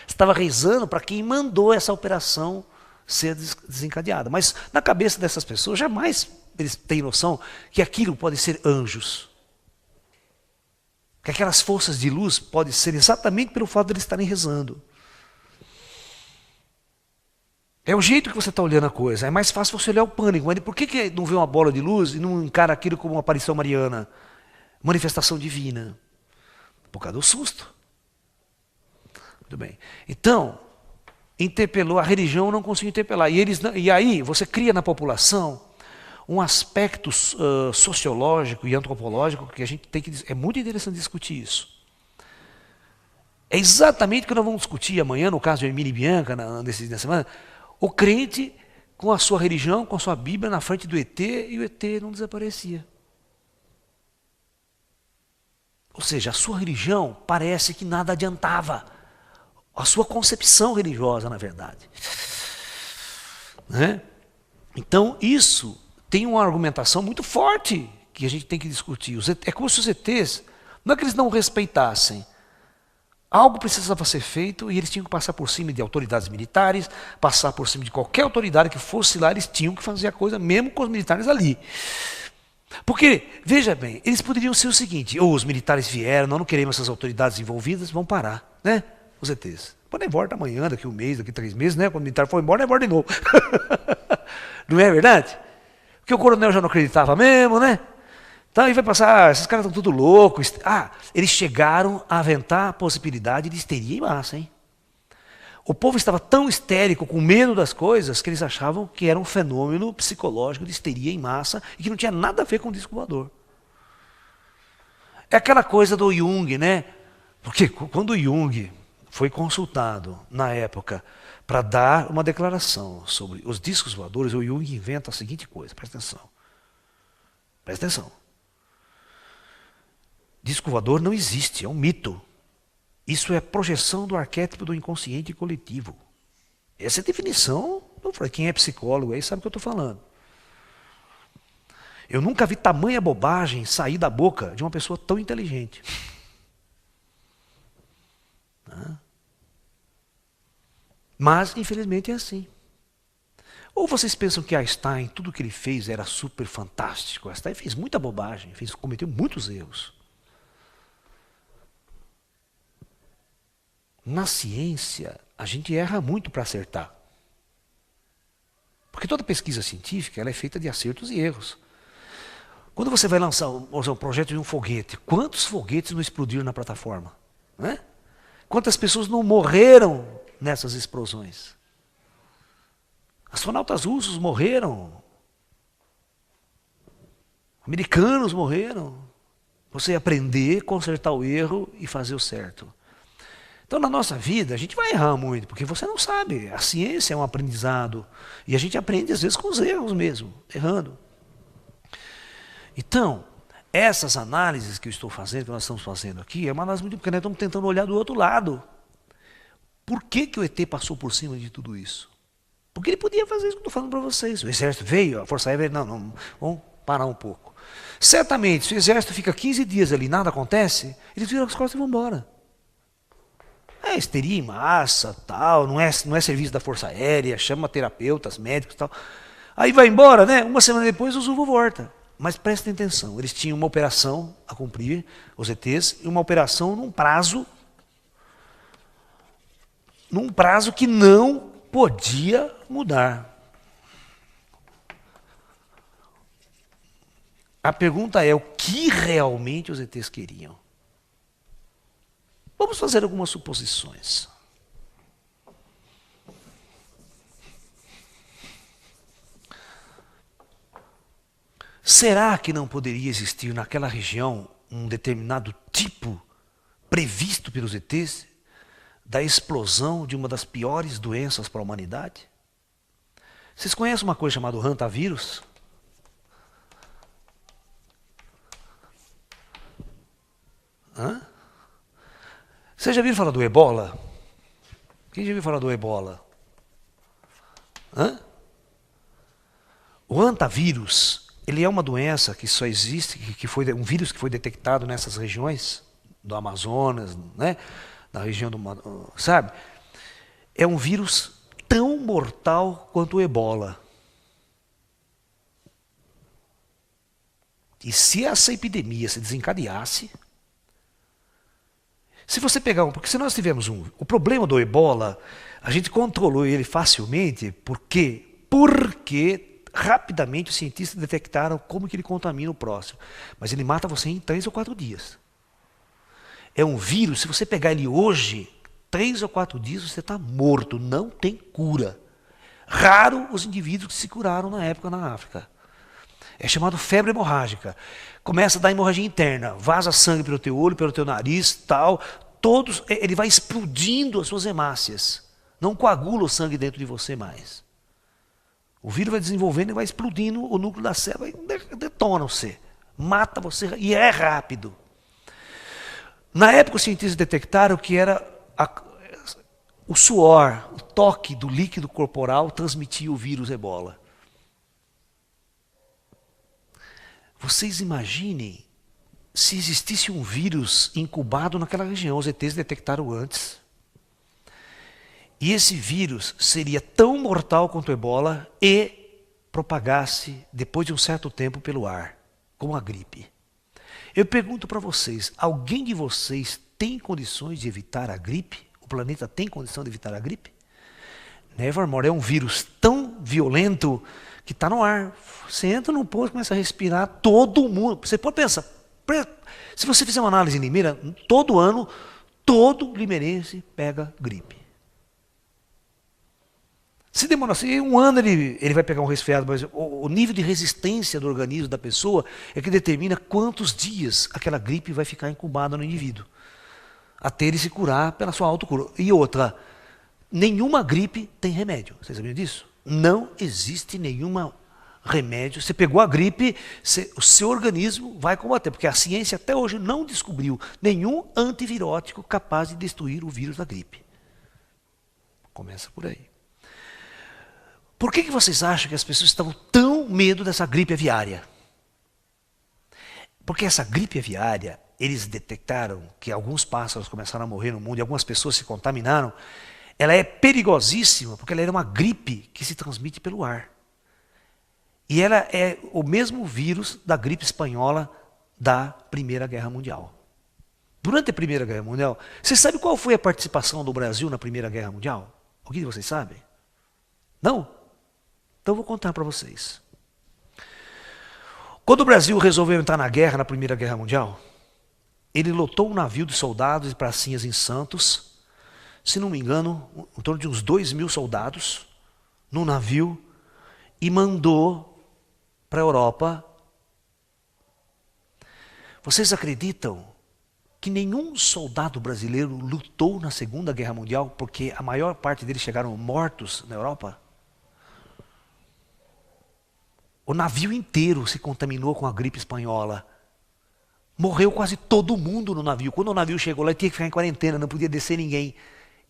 Você estava rezando para quem mandou essa operação ser desencadeada. Mas na cabeça dessas pessoas, jamais eles têm noção que aquilo pode ser anjos. Que aquelas forças de luz podem ser exatamente pelo fato de eles estarem rezando. É o jeito que você está olhando a coisa. É mais fácil você olhar o pânico. Mas por que não vê uma bola de luz e não encara aquilo como uma aparição mariana? Manifestação divina. Por causa do susto. Muito bem. Então, interpelou, a religião não conseguiu interpelar. E aí você cria na população um aspecto sociológico e antropológico que a gente tem que... É muito interessante discutir isso. É exatamente o que nós vamos discutir amanhã, no caso de Hermínio e Bianca, nessa semana. O crente com a sua religião, com a sua Bíblia na frente do ET, e o ET não desaparecia. Ou seja, a sua religião parece que nada adiantava. A sua concepção religiosa, na verdade. Né? Então, isso tem uma argumentação muito forte que a gente tem que discutir. É como se os ETs, não é que eles não respeitassem. Algo precisava ser feito e eles tinham que passar por cima de autoridades militares, passar por cima de qualquer autoridade que fosse lá, eles tinham que fazer a coisa mesmo com os militares ali. Porque, veja bem, eles poderiam ser o seguinte: os militares vieram, nós não queremos essas autoridades envolvidas, vão parar, né? Os ETs. Podem voltar amanhã, daqui 1 mês, daqui 3 meses, né? Quando o militar for embora, é embora de novo. Não é verdade? Porque o coronel já não acreditava mesmo, né? Então, aí vai passar, esses caras estão tudo loucos. Eles chegaram a aventar a possibilidade de histeria em massa, hein? O povo estava tão histérico, com medo das coisas, que eles achavam que era um fenômeno psicológico de histeria em massa e que não tinha nada a ver com o disco voador. É aquela coisa do Jung, né? Porque quando o Jung foi consultado, na época, para dar uma declaração sobre os discos voadores, o Jung inventa a seguinte coisa, presta atenção. Presta atenção. Disco voador não existe, é um mito. Isso é projeção do arquétipo do inconsciente coletivo. Essa é a definição. Quem é psicólogo aí sabe o que eu estou falando. Eu nunca vi tamanha bobagem sair da boca de uma pessoa tão inteligente. Mas, infelizmente, é assim. Ou vocês pensam que Einstein, tudo que ele fez era super fantástico? Einstein fez muita bobagem, cometeu muitos erros. Na ciência, a gente erra muito para acertar. Porque toda pesquisa científica ela é feita de acertos e erros. Quando você vai lançar um projeto de um foguete, quantos foguetes não explodiram na plataforma? Né? Quantas pessoas não morreram nessas explosões? Astronautas russos morreram. Americanos morreram. Você aprender, consertar o erro e fazer o certo. Então, na nossa vida, a gente vai errar muito, porque você não sabe. A ciência é um aprendizado. E a gente aprende, às vezes, com os erros mesmo, errando. Então, essas análises que eu estou fazendo, que nós estamos fazendo aqui, é uma análise muito pequena. Nós estamos tentando olhar do outro lado. Por que, que o ET passou por cima de tudo isso? Porque ele podia fazer isso que eu estou falando para vocês. O exército veio, a Força Aérea, não, vamos parar um pouco. Certamente, se o exército fica 15 dias ali e nada acontece, eles viram as costas e vão embora. É histeria em massa, tal, não é serviço da Força Aérea, chama terapeutas, médicos e tal. Aí vai embora, né? Uma semana depois o Zuvo volta. Mas prestem atenção, eles tinham uma operação a cumprir, os ETs, e uma operação num prazo que não podia mudar. A pergunta é, o que realmente os ETs queriam? Vamos fazer algumas suposições. Será que não poderia existir naquela região um determinado tipo previsto pelos ETs da explosão de uma das piores doenças para a humanidade? Vocês conhecem uma coisa chamada hantavírus? Hã? Vocês já viram falar do ebola? Quem já viu falar do ebola? Hã? O hantavírus, ele é uma doença que só existe, que foi um vírus que foi detectado nessas regiões do Amazonas, né? Na região do, sabe? É um vírus tão mortal quanto o ebola. E se essa epidemia se desencadeasse, se você pegar porque se nós tivermos o problema do ebola, a gente controlou ele facilmente, por quê? Porque rapidamente os cientistas detectaram como que ele contamina o próximo. Mas ele mata você em 3 ou 4 dias. É um vírus, se você pegar ele hoje, 3 ou 4 dias você está morto, não tem cura. Raro os indivíduos que se curaram na época na África. É chamado febre hemorrágica. Começa a dar hemorragia interna, vaza sangue pelo teu olho, pelo teu nariz, tal. Ele vai explodindo as suas hemácias. Não coagula o sangue dentro de você mais. O vírus vai desenvolvendo e vai explodindo o núcleo da célula e detona você. Mata você e é rápido. Na época os cientistas detectaram que era o suor, o toque do líquido corporal transmitia o vírus ebola. Vocês imaginem se existisse um vírus incubado naquela região, os ETs detectaram antes. E esse vírus seria tão mortal quanto o ebola e propagasse depois de um certo tempo pelo ar, como a gripe. Eu pergunto para vocês, alguém de vocês tem condições de evitar a gripe? O planeta tem condição de evitar a gripe? Nevermore, é um vírus tão violento que está no ar. Você entra num posto e começa a respirar, todo mundo. Você pode pensar, se você fizer uma análise em Limeira, todo ano, todo limeirense pega gripe. Se demorar assim, um ano ele vai pegar um resfriado, mas o nível de resistência do organismo da pessoa é que determina quantos dias aquela gripe vai ficar incubada no indivíduo, até ele se curar pela sua autocura. E outra, nenhuma gripe tem remédio. Vocês sabiam disso? Não existe nenhum remédio. Você pegou a gripe, o seu organismo vai combater, porque a ciência até hoje não descobriu nenhum antivirótico capaz de destruir o vírus da gripe. Começa por aí. Por que vocês acham que as pessoas estavam tão medo dessa gripe aviária? Porque essa gripe aviária, eles detectaram que alguns pássaros começaram a morrer no mundo e algumas pessoas se contaminaram. Ela é perigosíssima porque ela era uma gripe que se transmite pelo ar. E ela é o mesmo vírus da gripe espanhola da Primeira Guerra Mundial. Durante a Primeira Guerra Mundial, você sabe qual foi a participação do Brasil na Primeira Guerra Mundial? O que vocês sabem? Não? Então eu vou contar para vocês. Quando o Brasil resolveu entrar na guerra, na Primeira Guerra Mundial, ele lotou um navio de soldados e pracinhas em Santos, se não me engano, em torno de uns 2.000 soldados, num navio, e mandou para a Europa. Vocês acreditam que nenhum soldado brasileiro lutou na Segunda Guerra Mundial porque a maior parte deles chegaram mortos na Europa? O navio inteiro se contaminou com a gripe espanhola. Morreu quase todo mundo no navio. Quando o navio chegou lá, ele tinha que ficar em quarentena, não podia descer ninguém.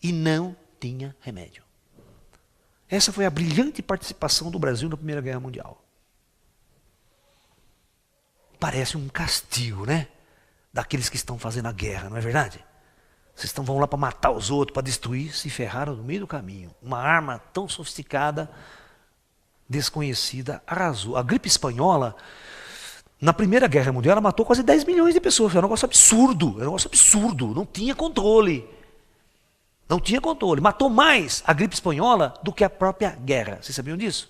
E não tinha remédio. Essa foi a brilhante participação do Brasil na Primeira Guerra Mundial. Parece um castigo, né? Daqueles que estão fazendo a guerra, não é verdade? Vocês vão lá para matar os outros, para destruir, se ferraram no meio do caminho. Uma arma tão sofisticada, desconhecida, arrasou. A gripe espanhola, na Primeira Guerra Mundial, ela matou quase 10 milhões de pessoas. Era um negócio absurdo, não tinha controle. Não tinha controle. Matou mais a gripe espanhola do que a própria guerra. Vocês sabiam disso?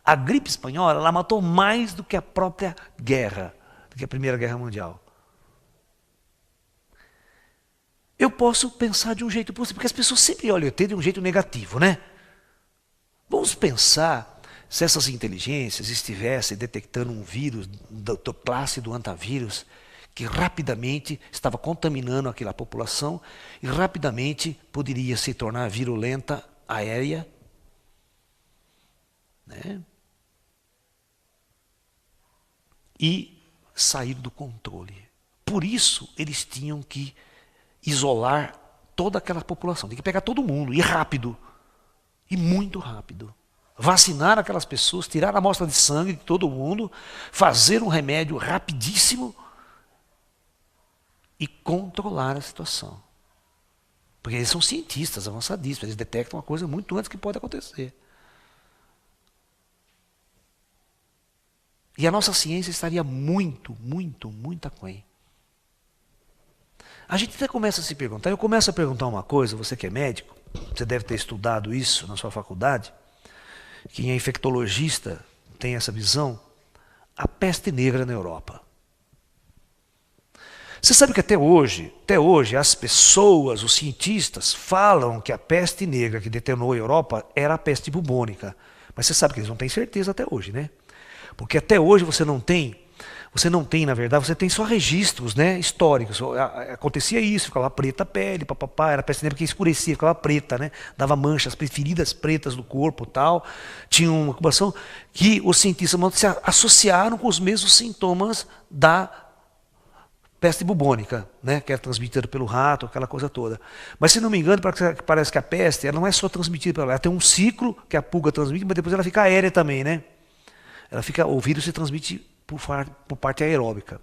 A gripe espanhola, ela matou mais do que a própria guerra, do que a Primeira Guerra Mundial. Eu posso pensar de um jeito possível, porque as pessoas sempre olham o ET de um jeito negativo, né? Vamos pensar se essas inteligências estivessem detectando um vírus da classe do antavírus que rapidamente estava contaminando aquela população e rapidamente poderia se tornar virulenta, aérea, né? E sair do controle. Por isso, eles tinham que isolar toda aquela população. Tem que pegar todo mundo, e rápido, e muito rápido. Vacinar aquelas pessoas, tirar a amostra de sangue de todo mundo, fazer um remédio rapidíssimo e controlar a situação. Porque eles são cientistas avançadíssimos, eles detectam uma coisa muito antes que pode acontecer. E a nossa ciência estaria muito aquém. A gente até começa a se perguntar, eu começo a perguntar uma coisa, você que é médico, você deve ter estudado isso na sua faculdade, quem é infectologista tem essa visão, a peste negra na Europa. Você sabe que até hoje as pessoas, os cientistas, falam que a peste negra que detonou a Europa era a peste bubônica. Mas você sabe que eles não têm certeza até hoje, né? Porque até hoje você não tem, na verdade, você tem só registros, né, históricos. Acontecia isso, ficava preta a pele, papapá, era a peste negra que escurecia, ficava preta, né? Dava manchas, feridas pretas do corpo e tal. Tinha uma ocupação que os cientistas se associaram com os mesmos sintomas da peste bubônica, né, que era transmitida pelo rato, aquela coisa toda. Mas se não me engano, parece que a peste ela não é só transmitida pela ela tem um ciclo que a pulga transmite, mas depois ela fica aérea também, né? O vírus se transmite por parte aeróbica.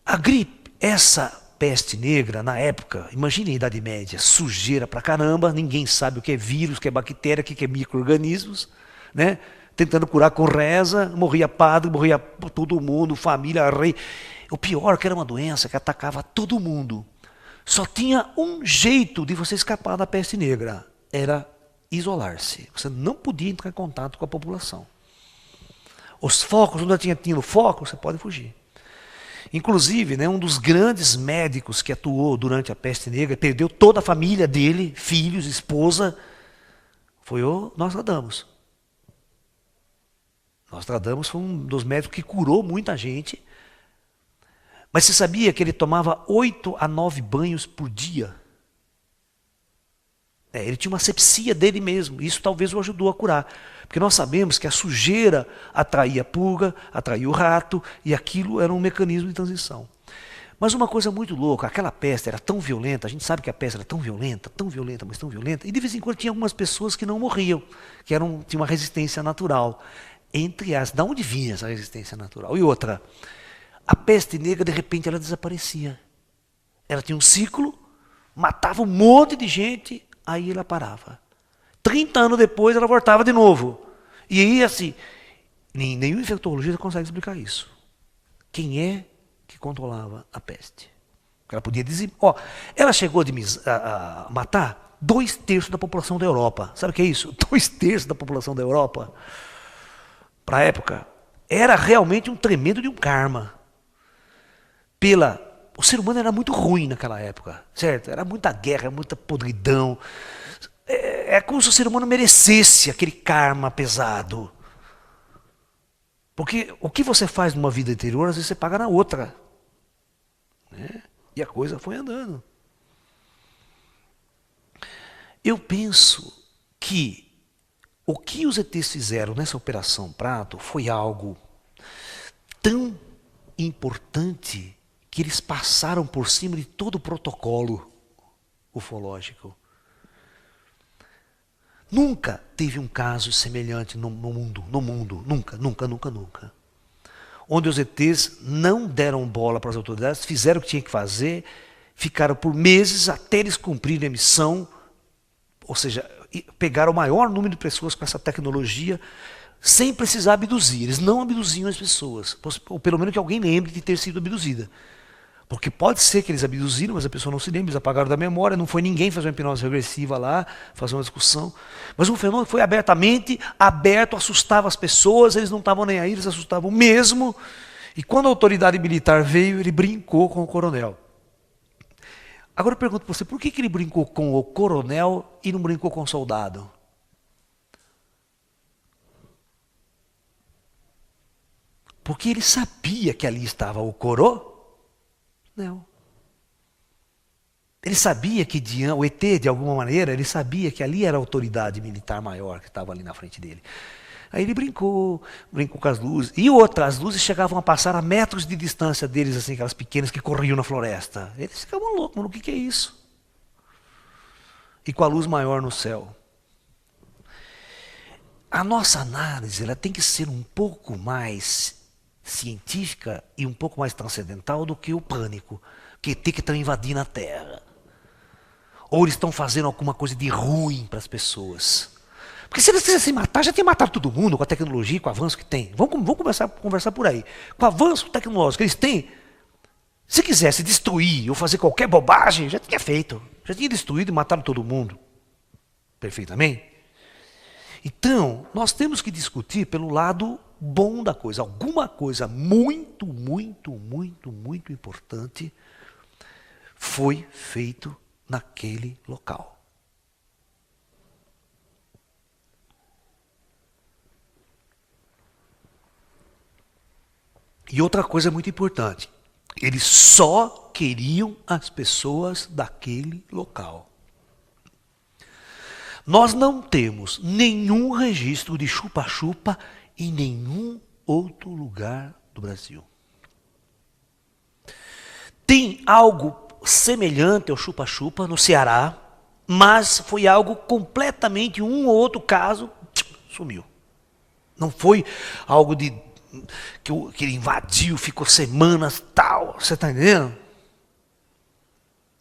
A gripe, essa peste negra, na época, imagine a Idade Média, sujeira pra caramba, ninguém sabe o que é vírus, o que é bactéria, o que é micro-organismos, né? Tentando curar com reza, morria padre, morria todo mundo, família, rei. O pior é que era uma doença que atacava todo mundo. Só tinha um jeito de você escapar da peste negra, era isolar-se. Você não podia entrar em contato com a população. Os focos, onde tinha tido foco, você pode fugir. Inclusive, né, um dos grandes médicos que atuou durante a peste negra, perdeu toda a família dele, filhos, esposa, foi o Nostradamus. Nostradamus foi um dos médicos que curou muita gente. Mas você sabia que ele tomava 8 a 9 banhos por dia? Ele tinha uma asepsia dele mesmo. Isso talvez o ajudou a curar. Porque nós sabemos que a sujeira atraía a pulga, atraía o rato, e aquilo era um mecanismo de transição. Mas uma coisa muito louca, aquela peste era tão violenta, a gente sabe que a peste era tão violenta, mas tão violenta, e de vez em quando tinha algumas pessoas que não morriam, que tinham uma resistência natural. Entre as, da onde vinha essa resistência natural? E outra, a peste negra, de repente, ela desaparecia. Ela tinha um ciclo, matava um monte de gente, aí ela parava. 30 anos depois, ela voltava de novo. E aí, assim, nenhum infectologista consegue explicar isso. Quem é que controlava a peste? Ela podia dizer, ela chegou a matar 2/3 da população da Europa. Sabe o que é isso? 2/3 da população da Europa, para a época, era realmente um tremendo de um karma. O ser humano era muito ruim naquela época, certo? Era muita guerra, muita podridão. É como se o ser humano merecesse aquele karma pesado. Porque o que você faz numa vida anterior, às vezes você paga na outra. Né? E a coisa foi andando. Eu penso que o que os ETs fizeram nessa Operação Prato foi algo tão importante que eles passaram por cima de todo o protocolo ufológico. Nunca teve um caso semelhante no mundo, nunca. Onde os ETs não deram bola para as autoridades, fizeram o que tinha que fazer, ficaram por meses até eles cumprirem a missão, ou seja, pegaram o maior número de pessoas com essa tecnologia, sem precisar abduzir. Eles não abduziam as pessoas, ou pelo menos que alguém lembre de ter sido abduzida. Porque pode ser que eles abduziram, mas a pessoa não se lembra, eles apagaram da memória, não foi ninguém fazer uma hipnose regressiva lá, fazer uma discussão. Mas o fenômeno foi abertamente aberto, assustava as pessoas, eles não estavam nem aí, eles assustavam mesmo. E quando a autoridade militar veio, ele brincou com o coronel. Agora eu pergunto para você, por que ele brincou com o coronel e não brincou com o soldado? Porque ele sabia que ali estava o coronel. Não. Ele sabia que o ET, de alguma maneira, ele sabia que ali era a autoridade militar maior que estava ali na frente dele. Aí ele brincou com as luzes. E as luzes chegavam a passar a metros de distância deles, assim, aquelas pequenas que corriam na floresta. Eles ficavam loucos, mano, o que é isso? E com a luz maior no céu. A nossa análise, ela tem que ser um pouco mais científica e um pouco mais transcendental do que o pânico, que ET que estão invadindo a Terra. Ou eles estão fazendo alguma coisa de ruim para as pessoas. Porque se eles quisessem matar, já tinham matado todo mundo com a tecnologia, com o avanço que tem. Vamos conversar por aí. Com o avanço tecnológico que eles têm, se quisesse destruir ou fazer qualquer bobagem, já tinha feito. Já tinha destruído e matado todo mundo. Perfeitamente? Então, nós temos que discutir pelo lado bom da coisa. Alguma coisa muito importante foi feito naquele local. E outra coisa muito importante, eles só queriam as pessoas daquele local. Nós não temos nenhum registro de chupa-chupa em nenhum outro lugar do Brasil. Tem algo semelhante ao chupa-chupa no Ceará, mas foi algo completamente, um ou outro caso, sumiu. Não foi algo que ele invadiu, ficou semanas, tal, você está entendendo?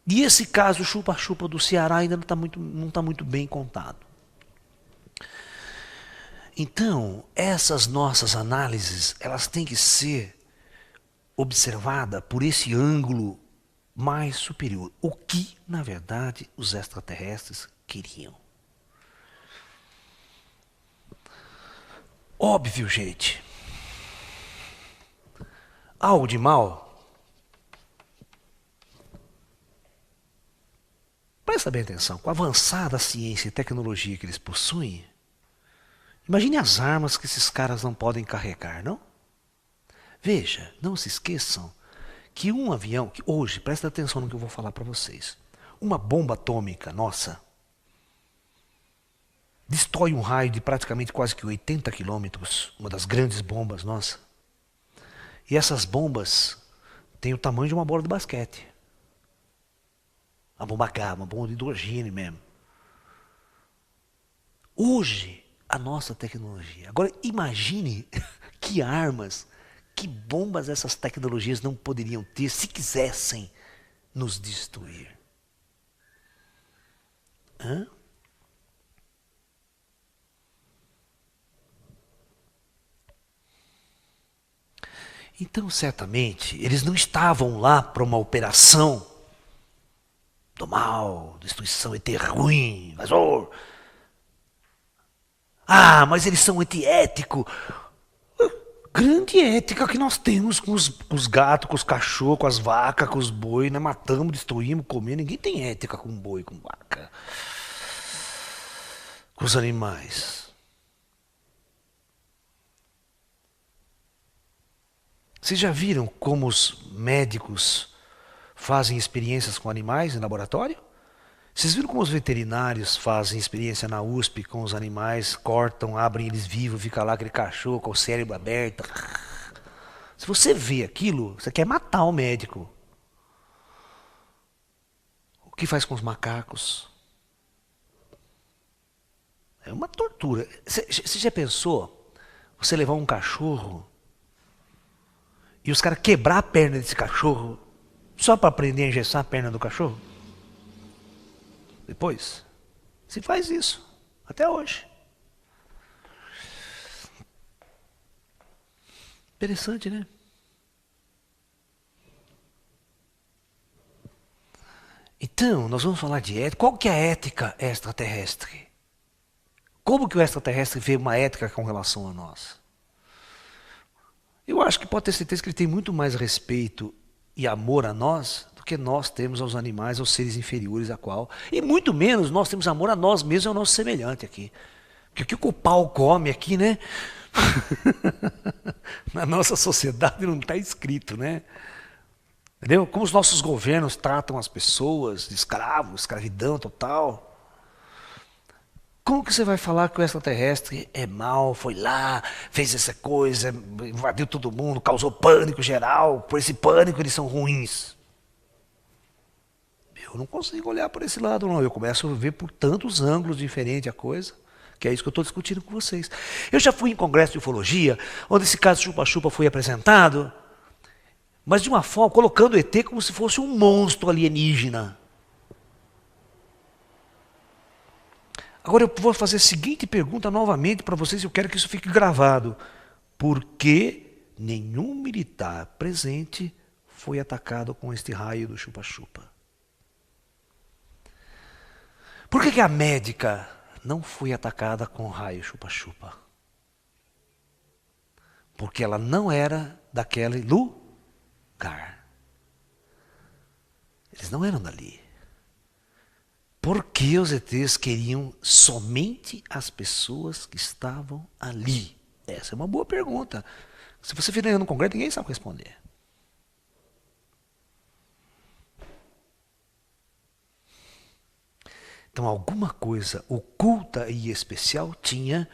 E esse caso chupa-chupa do Ceará ainda não está muito bem contado. Então, essas nossas análises, elas têm que ser observadas por esse ângulo mais superior. O que, na verdade, os extraterrestres queriam. Óbvio, gente. Algo de mal. Presta bem atenção, com a avançada ciência e tecnologia que eles possuem, imagine as armas que esses caras não podem carregar, não? Veja, não se esqueçam que um avião, que hoje, presta atenção no que eu vou falar para vocês, uma bomba atômica nossa destrói um raio de praticamente quase que 80 quilômetros, uma das grandes bombas nossa. E essas bombas têm o tamanho de uma bola de basquete. Uma bomba H, uma bomba de hidrogênio mesmo. Hoje, a nossa tecnologia. Agora, imagine que armas, que bombas essas tecnologias não poderiam ter se quisessem nos destruir. Hã? Então, certamente, eles não estavam lá para uma operação do mal, destruição, ET ruim, invasor. Ah, mas eles são antiéticos. Grande ética que nós temos com os gatos, com os cachorros, com as vacas, com os bois, né? Matamos, destruímos, comemos. Ninguém tem ética com boi, com vaca. Com os animais. Vocês já viram como os médicos fazem experiências com animais em laboratório? Vocês viram como os veterinários fazem experiência na USP com os animais, cortam, abrem eles vivos, fica lá aquele cachorro com o cérebro aberto. Se você vê aquilo, você quer matar o médico. O que faz com os macacos? É uma tortura. Você já pensou você levar um cachorro e os caras quebrar a perna desse cachorro só para aprender a engessar a perna do cachorro? Depois, se faz isso, até hoje. Interessante, né? Então, nós vamos falar de ética. Qual que é a ética extraterrestre? Como que o extraterrestre vê uma ética com relação a nós? Eu acho que pode ter certeza que ele tem muito mais respeito e amor a nós do que nós temos aos animais, aos seres inferiores a qual. E muito menos nós temos amor a nós mesmos e ao nosso semelhante aqui. Porque o que o pau come aqui, né? Na nossa sociedade não está escrito, né? Entendeu? Como os nossos governos tratam as pessoas, de escravos, escravidão total. Como que você vai falar que o extraterrestre é mau, foi lá, fez essa coisa, invadiu todo mundo, causou pânico geral, por esse pânico eles são ruins? Eu não consigo olhar por esse lado, não. Eu começo a ver por tantos ângulos diferentes a coisa, que é isso que eu estou discutindo com vocês. Eu já fui em congresso de ufologia, onde esse caso chupa-chupa foi apresentado, mas de uma forma, colocando o ET como se fosse um monstro alienígena. Agora eu vou fazer a seguinte pergunta novamente para vocês, eu quero que isso fique gravado. Por que nenhum militar presente foi atacado com este raio do chupa-chupa? Por que a médica não foi atacada com o raio chupa-chupa? Porque ela não era daquele lugar. Eles não eram dali. Por que os ETs queriam somente as pessoas que estavam ali? Essa é uma boa pergunta. Se você vier no congresso, ninguém sabe responder. Então, alguma coisa oculta e especial tinha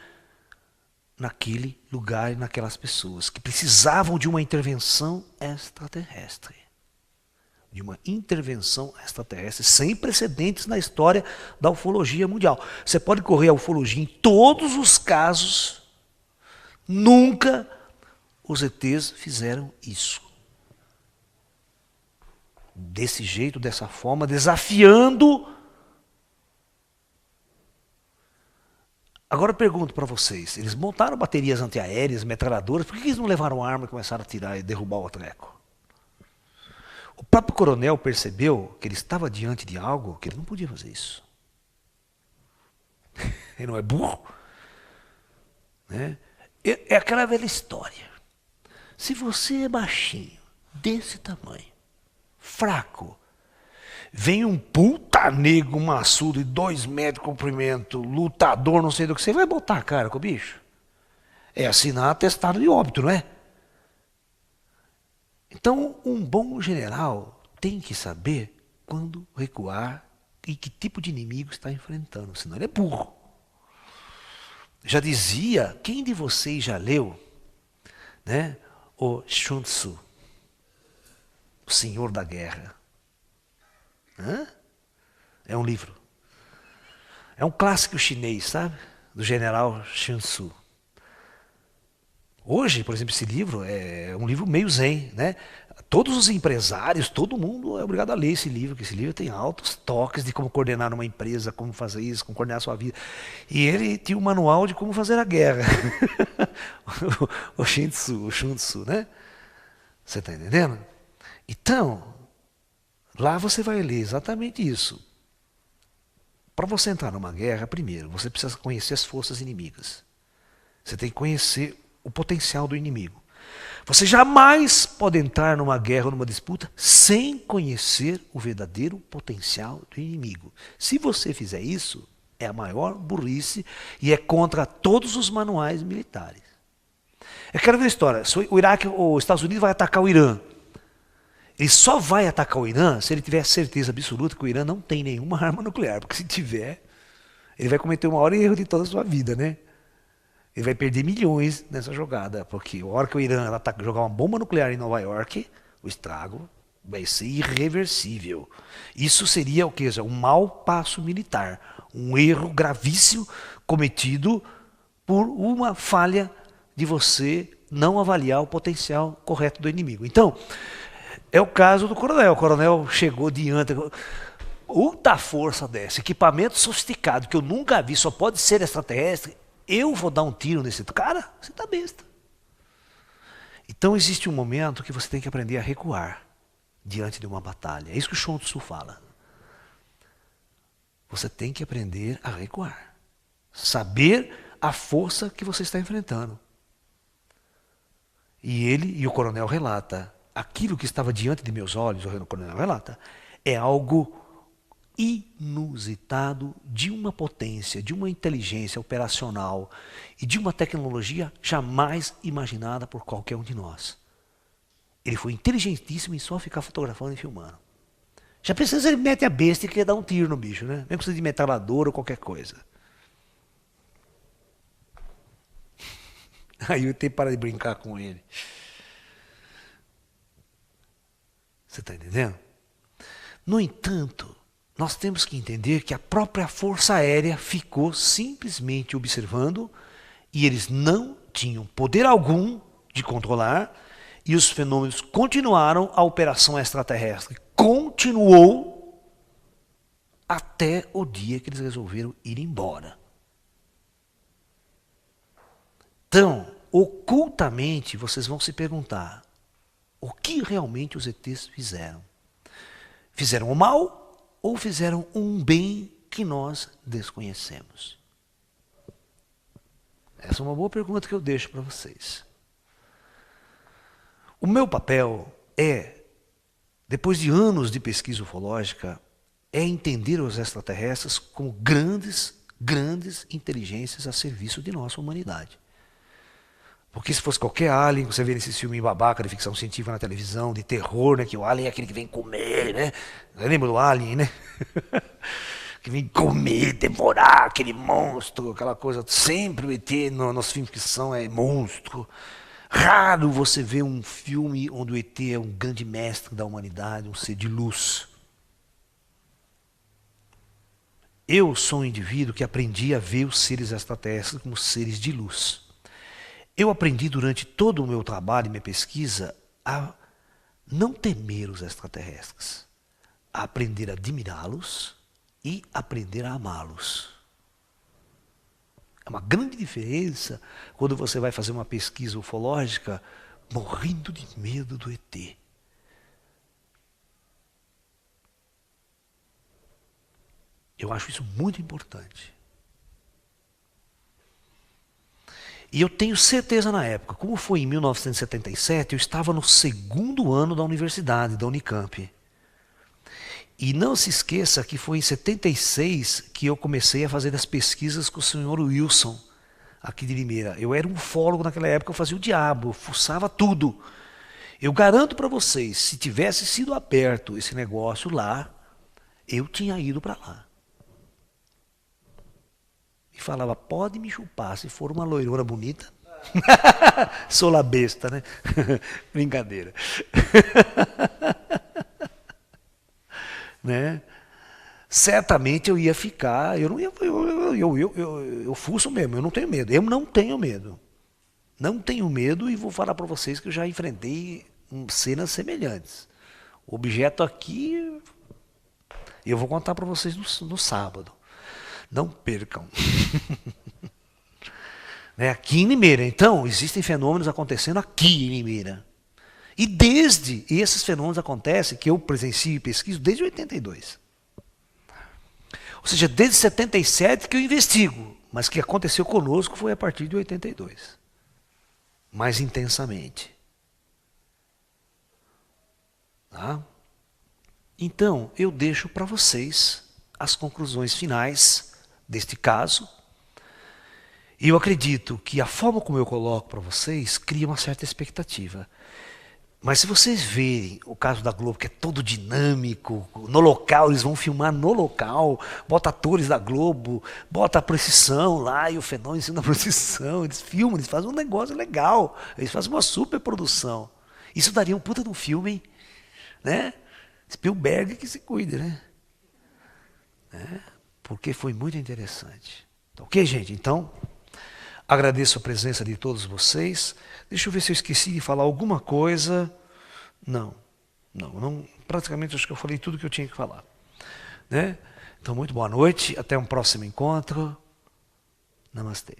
naquele lugar e naquelas pessoas que precisavam de uma intervenção extraterrestre. De uma intervenção extraterrestre sem precedentes na história da ufologia mundial. Você pode correr a ufologia em todos os casos, nunca os ETs fizeram isso. Desse jeito, dessa forma, desafiando. Agora eu pergunto para vocês, eles montaram baterias antiaéreas, metralhadoras, por que eles não levaram arma e começaram a atirar e derrubar o treco? O próprio coronel percebeu que ele estava diante de algo que ele não podia fazer isso. Ele não é burro. Né? É aquela velha história. Se você é baixinho, desse tamanho, fraco, vem um puta negro maçudo de 2 metros de comprimento, lutador, não sei do que, você vai botar a cara com o bicho? É assinar atestado de óbito, não é? Então, um bom general tem que saber quando recuar e que tipo de inimigo está enfrentando, senão ele é burro. Já dizia, quem de vocês já leu, né, o Sun Tzu, o Senhor da Guerra? Hã? É um livro. É um clássico chinês, sabe? Do general Sun Tzu. Hoje, por exemplo, esse livro é um livro meio zen, né? Todos os empresários, todo mundo é obrigado a ler esse livro, porque esse livro tem altos toques de como coordenar uma empresa, como fazer isso, como coordenar a sua vida. E ele tinha um manual de como fazer a guerra. O Sun Tzu, né? Você está entendendo? Então, lá você vai ler exatamente isso. Para você entrar numa guerra, primeiro, você precisa conhecer as forças inimigas. Você tem que conhecer o potencial do inimigo. Você jamais pode entrar numa guerra ou numa disputa sem conhecer o verdadeiro potencial do inimigo. Se você fizer isso, é a maior burrice e é contra todos os manuais militares. Eu quero ver a história. O Iraque, os Estados Unidos vai atacar o Irã. Ele só vai atacar o Irã se ele tiver certeza absoluta que o Irã não tem nenhuma arma nuclear. Porque se tiver, ele vai cometer o maior erro de toda a sua vida, né? Ele vai perder milhões nessa jogada. Porque a hora que o Irã jogar uma bomba nuclear em Nova York, o estrago vai ser irreversível. Isso seria o quê? Um mau passo militar. Um erro gravíssimo cometido por uma falha de você não avaliar o potencial correto do inimigo. Então, é o caso do coronel. O coronel chegou diante. Outra força dessa, equipamento sofisticado que eu nunca vi, só pode ser extraterrestre. Eu vou dar um tiro nesse cara? Você está besta. Então existe um momento que você tem que aprender a recuar diante de uma batalha. É isso que o Sun Tzu fala. Você tem que aprender a recuar. Saber a força que você está enfrentando. E o coronel relata, aquilo que estava diante de meus olhos, o coronel relata, é algo inusitado, de uma potência, de uma inteligência operacional e de uma tecnologia jamais imaginada por qualquer um de nós. Ele foi inteligentíssimo em só ficar fotografando e filmando. Já pensou se ele mete a besta e quer dar um tiro no bicho, né? Nem precisa de metralhadora ou qualquer coisa. Aí o ET para de brincar com ele. Você está entendendo? No entanto, nós temos que entender que a própria Força Aérea ficou simplesmente observando e eles não tinham poder algum de controlar e os fenômenos continuaram, a operação extraterrestre continuou até o dia que eles resolveram ir embora. Então, ocultamente, vocês vão se perguntar, o que realmente os ETs fizeram? Fizeram o mal ou fizeram um bem que nós desconhecemos? Essa é uma boa pergunta que eu deixo para vocês. O meu papel depois de anos de pesquisa ufológica, é entender os extraterrestres como grandes inteligências a serviço de nossa humanidade. Porque se fosse qualquer alien, você vê nesses filmes babaca de ficção científica na televisão, de terror, né? Que o alien é aquele que vem comer, né? Lembra do alien, né? Que vem comer, devorar aquele monstro, aquela coisa. Sempre o ET nos filmes de ficção é monstro. Raro você ver um filme onde o ET é um grande mestre da humanidade, um ser de luz. Eu sou um indivíduo que aprendi a ver os seres extraterrestres como seres de luz. Eu aprendi durante todo o meu trabalho e minha pesquisa a não temer os extraterrestres, a aprender a admirá-los e aprender a amá-los. É uma grande diferença quando você vai fazer uma pesquisa ufológica morrendo de medo do ET. Eu acho isso muito importante. E eu tenho certeza na época, como foi em 1977, eu estava no segundo ano da universidade, da Unicamp. E não se esqueça que foi em 76 que eu comecei a fazer as pesquisas com o senhor Wilson, aqui de Limeira. Eu era um ufólogo naquela época, eu fazia o diabo, eu fuçava tudo. Eu garanto para vocês, se tivesse sido aberto esse negócio lá, eu tinha ido para lá. E falava, pode me chupar, se for uma loirona bonita. Sou lá besta, né? Brincadeira. Né? Certamente eu ia ficar, eu fuço mesmo, eu não tenho medo. Eu não tenho medo. Não tenho medo e vou falar para vocês que eu já enfrentei cenas semelhantes. O objeto aqui, eu vou contar para vocês no sábado. Não percam. Né? Aqui em Limeira. Então, existem fenômenos acontecendo aqui em Limeira. E esses fenômenos acontecem, que eu presencio e pesquiso desde 82. Ou seja, desde 77 que eu investigo. Mas o que aconteceu conosco foi a partir de 82. Mais intensamente. Tá? Então, eu deixo para vocês as conclusões finais deste caso. E eu acredito que a forma como eu coloco para vocês cria uma certa expectativa. Mas se vocês verem o caso da Globo, que é todo dinâmico, no local, eles vão filmar no local, bota atores da Globo, bota a procissão lá e o Fenômeno ensina a procissão, eles filmam, eles fazem um negócio legal, eles fazem uma super produção. Isso daria um puta de um filme, hein? Né? Spielberg que se cuide, né? Porque foi muito interessante. Ok, gente? Então, agradeço a presença de todos vocês. Deixa eu ver se eu esqueci de falar alguma coisa. Não, não, praticamente acho que eu falei tudo que eu tinha que falar. Né? Então, muito boa noite, até um próximo encontro. Namastê.